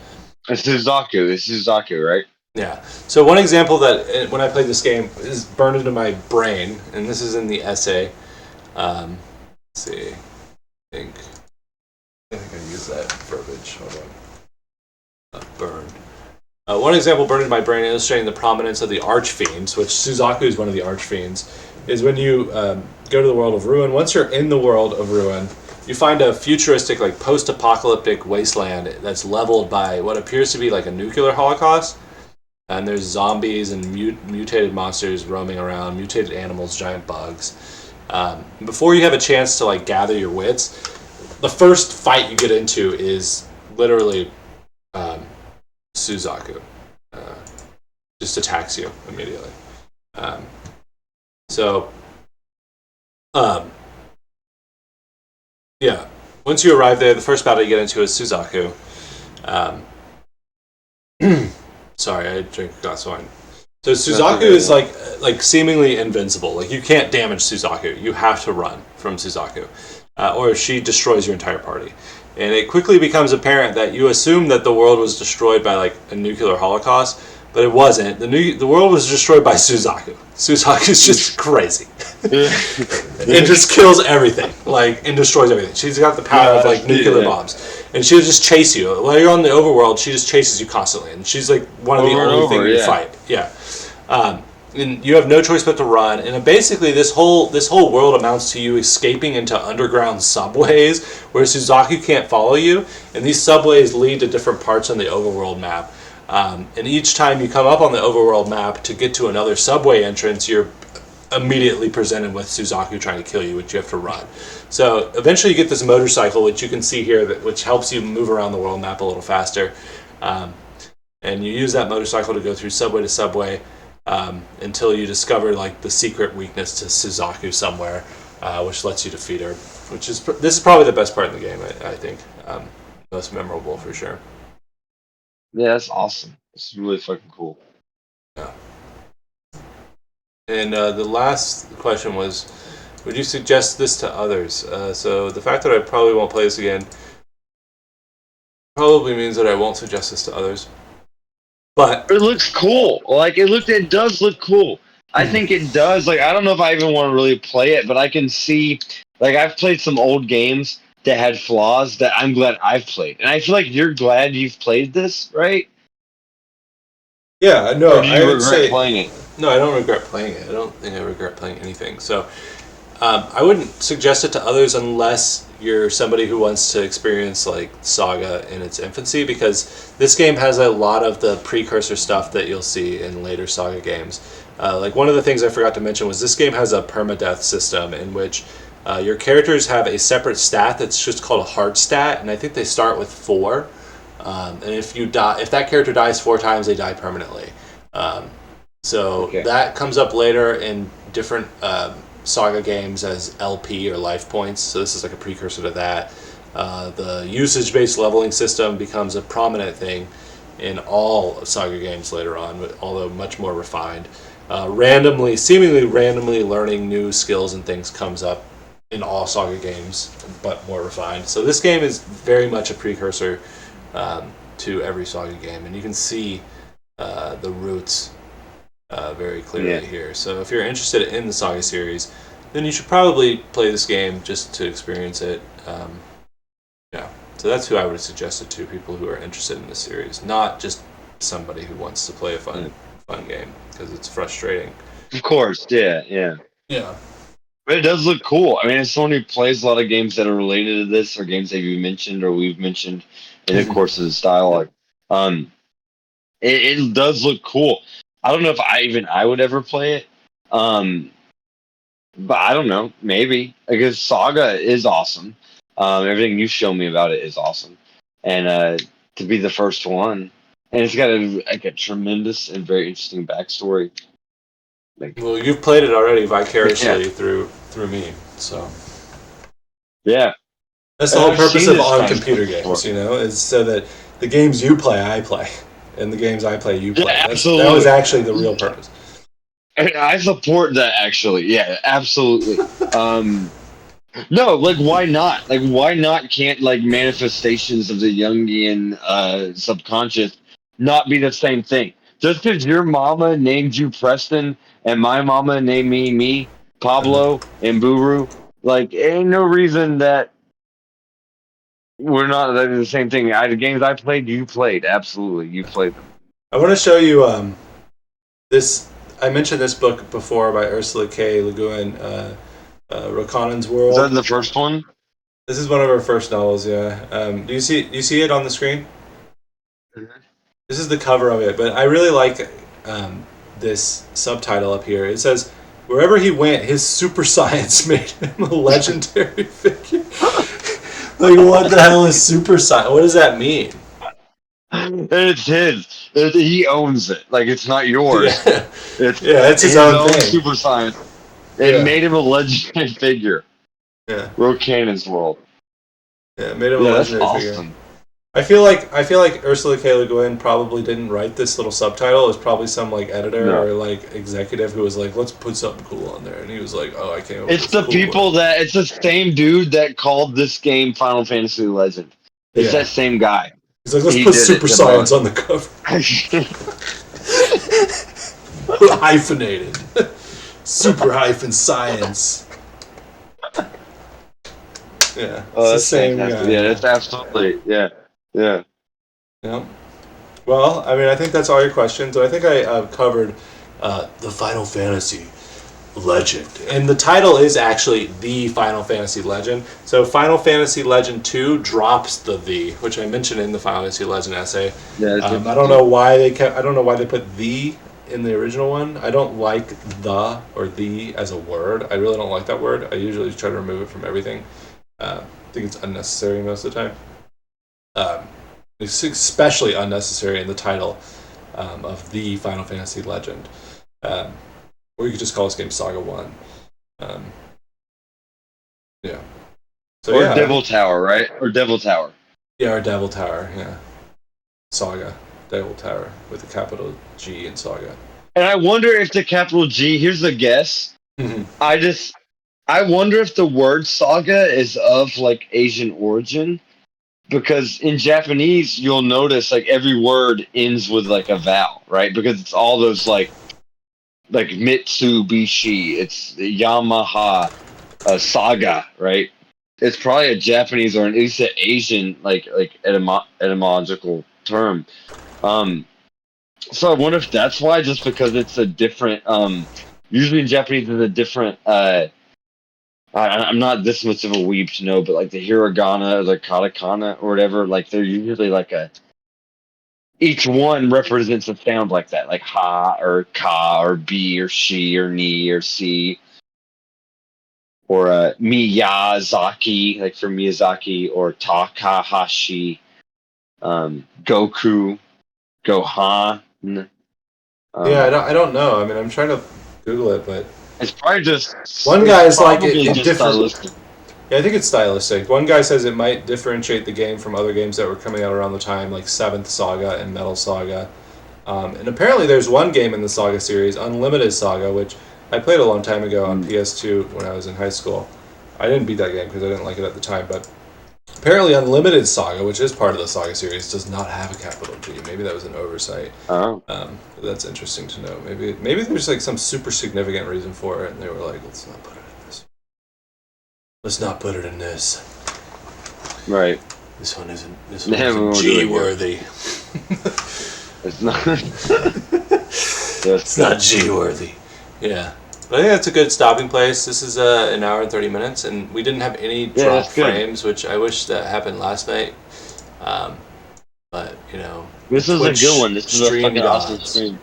It's Suzaku. It's Suzaku, right? Yeah. So one example that when I played this game is burned into my brain, and this is in the essay. Let's see. I think I used that verbiage. Hold on. Burned. One example burned in my brain illustrating the prominence of the Archfiends, which Suzaku is one of the Archfiends, is when you go to the world of Ruin. Once you're in the world of Ruin, you find a futuristic, like post-apocalyptic wasteland that's leveled by what appears to be like a nuclear holocaust. And there's zombies and mutated monsters roaming around, mutated animals, giant bugs. Before you have a chance to like gather your wits, the first fight you get into is literally Suzaku. Uh, just attacks you immediately. Um, so, um, yeah. Once you arrive there, the first battle you get into is Suzaku. Um, Sorry, I drink a glass of wine. So Suzaku is like seemingly invincible. Like you can't damage Suzaku. You have to run from Suzaku, or she destroys your entire party. And it quickly becomes apparent that you assume that the world was destroyed by like a nuclear holocaust, but it wasn't. The world was destroyed by Suzaku. Suzaku's just crazy. It just kills everything, like, and destroys everything. She's got the power of like nuclear bombs, and she'll just chase you while you're on the overworld. She just chases you constantly, and she's like one of the only things you fight. Yeah, and you have no choice but to run. And basically, this whole world amounts to you escaping into underground subways where Suzaku can't follow you, and these subways lead to different parts on the overworld map. And each time you come up on the overworld map to get to another subway entrance, you're immediately presented with Suzaku trying to kill you, which you have to run. So eventually you get this motorcycle, which you can see here, which helps you move around the world map a little faster. And you use that motorcycle to go through subway to subway until you discover like the secret weakness to Suzaku somewhere, which lets you defeat her. This is probably the best part of the game, I think. Most memorable for sure. Yeah, that's awesome. It's really fucking cool. Yeah. And the last question was, would you suggest this to others? So the fact that I probably won't play this again probably means that I won't suggest this to others. But it looks cool. Like it does look cool. I think it does. Like I don't know if I even want to really play it, but I can see. Like I've played some old games that had flaws that I'm glad I've played, and I feel like you're glad you've played this, right? Yeah, no, or do you regret playing it? No, I don't regret playing it. I don't think I regret playing anything. So I wouldn't suggest it to others unless you're somebody who wants to experience like SaGa in its infancy, because this game has a lot of the precursor stuff that you'll see in later SaGa games. Like one of the things I forgot to mention was this game has a permadeath system in which your characters have a separate stat that's just called a hard stat, and I think they start with 4. And if that character dies 4 times, they die permanently. That comes up later in different SaGa games as LP or life points. So this is like a precursor to that. The usage-based leveling system becomes a prominent thing in all SaGa games later on, although much more refined. Seemingly randomly learning new skills and things comes up in all SaGa games, but more refined. So this game is very much a precursor to every SaGa game, and you can see the roots very clearly here. So if you're interested in the SaGa series, then you should probably play this game just to experience it. So that's who I would suggest it to, people who are interested in this series, not just somebody who wants to play a fun game, because it's frustrating. Of course, yeah. But it does look cool. I mean, as someone who plays a lot of games that are related to this, or games that you mentioned or we've mentioned in the course of this dialogue, it does look cool. I don't know if I would ever play it, but I don't know, maybe, because SaGa is awesome. Everything you've shown me about it is awesome, and to be the first one, and it's got a tremendous and very interesting backstory. Well, you've played it already vicariously through me, so yeah. That's the whole purpose of on-computer games, is so that the games you play, I play, and the games I play, you play. Yeah, absolutely. That was actually the real purpose. I support that, actually. Yeah, absolutely. No, like, why not? Like, why not can't, like, manifestations of the Jungian subconscious not be the same thing? Just because your mama named you Preston and my mama named me Pablo and Buru, like, ain't no reason that we're not the same thing. The games I played, you played. Absolutely, you played them. I want to show you this. I mentioned this book before by Ursula K. Le Guin, Rokanan's World. Is that the first one? This is one of her first novels. Yeah. Do you see it on the screen? Mm-hmm. This is the cover of it, but I really like this subtitle up here. It says, "Wherever he went, his super science made him a legendary figure." Like, what the hell is super science? What does that mean? It's his. He owns it. Like, it's not yours. Yeah. It's his own thing. Super science. It made him a legendary figure. Yeah. Rokanan's World. Yeah, it made him a legendary figure. Awesome. I feel like Ursula K. Le Guin probably didn't write this little subtitle. It was probably some like editor or like executive who was like, "Let's put something cool on there," and he was like, "Oh, I can't." It's the cool people word. it's the same dude that called this game Final Fantasy Legend. It's that same guy. He's like, "Let's He put did Super it the Science most. on the cover." Hyphenated. Super hyphen science. Yeah, it's the That's same fantastic. guy. Yeah, that's absolutely yeah. Yeah. Well, I mean, I think that's all your questions. I think I covered the Final Fantasy Legend, and the title is actually the Final Fantasy Legend. So, Final Fantasy Legend 2 drops the, which I mentioned in the Final Fantasy Legend essay. Yeah, I don't know why they I don't know why they put the in the original one. I don't like the or the as a word. I really don't like that word. I usually try to remove it from everything. I think it's unnecessary most of the time. It's especially unnecessary in the title of the Final Fantasy Legend. Or you could just call this game Saga 1. Yeah. So, or Devil Tower, right? Or Devil Tower. Yeah, or Devil Tower, yeah. Saga. Devil Tower with a capital G in Saga. And I wonder if the capital G, here's a guess. I wonder if the word saga is of like Asian origin. Because in Japanese, you'll notice like every word ends with like a vowel, right? Because it's all those like Mitsubishi, it's Yamaha, Saga, right? It's probably a Japanese or at least an Asian like etymological term. So I wonder if that's why, just because it's a different. Usually in Japanese, it's a different. I'm not this much of a weeb to know, but like the hiragana or the katakana or whatever, like they're usually like each one represents a sound like that, like ha or ka or b or she or ni or si or Miyazaki, like for Miyazaki, or Takahashi, Goku, Gohan. I don't know. I mean, I'm trying to Google it, but It's probably just one guy is like probably it just differs. stylistic. Yeah, I think it's stylistic. One guy says it might differentiate the game from other games that were coming out around the time, like Seventh Saga and Metal Saga. And apparently there's one game in the Saga series, Unlimited Saga, which I played a long time ago on PS2 when I was in high school. I didn't beat that game because I didn't like it at the time, but apparently Unlimited Saga, which is part of the Saga series, does not have a capital G. Maybe that was an oversight. Oh. That's interesting to know. Maybe there's like some super significant reason for it, and they were like, let's not put it in this. Let's not put it in this. Right. This one isn't G worthy. It's not. It's not G worthy. Yeah. But I think that's a good stopping place. This is an hour and 30 minutes, and we didn't have any drop frames, which I wish that happened last night. But, you know. This is a good one. This is a fucking awesome stream.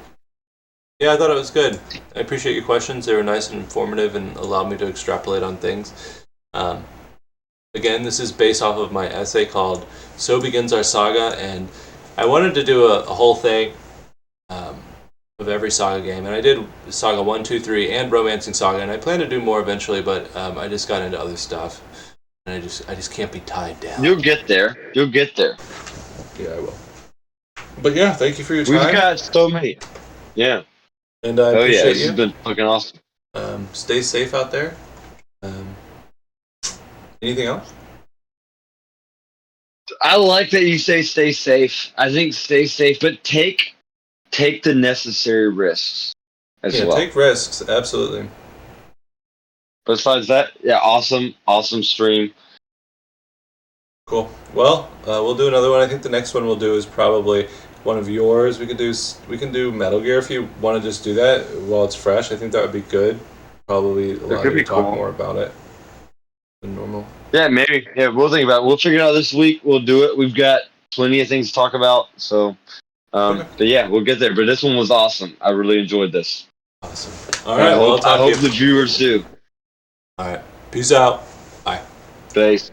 Yeah, I thought it was good. I appreciate your questions. They were nice and informative and allowed me to extrapolate on things. Again, this is based off of my essay called So Begins Our Saga, and I wanted to do a whole thing of every Saga game, and I did Saga 1, 2, 3, and Romancing Saga, and I plan to do more eventually, but I just got into other stuff, and I just can't be tied down. You'll get there. You'll get there. Yeah, I will. But yeah, thank you for your time. We've got so many. Yeah. And I appreciate this has been fucking awesome. Stay safe out there. Anything else? I like that you say stay safe. I think stay safe, but take the necessary risks as well. Yeah, take risks, absolutely. Besides that, yeah, awesome stream. Cool. Well, we'll do another one. I think the next one we'll do is probably one of yours. We can do Metal Gear if you want to just do that while it's fresh. I think that would be good. Probably allow you to talk more about it than normal. Yeah, maybe. Yeah, we'll think about it. We'll figure it out this week. We'll do it. We've got plenty of things to talk about. So, okay. But yeah, we'll get there. But this one was awesome. I really enjoyed this. Awesome. All right. I hope the viewers do. All right. Peace out. Bye. Thanks.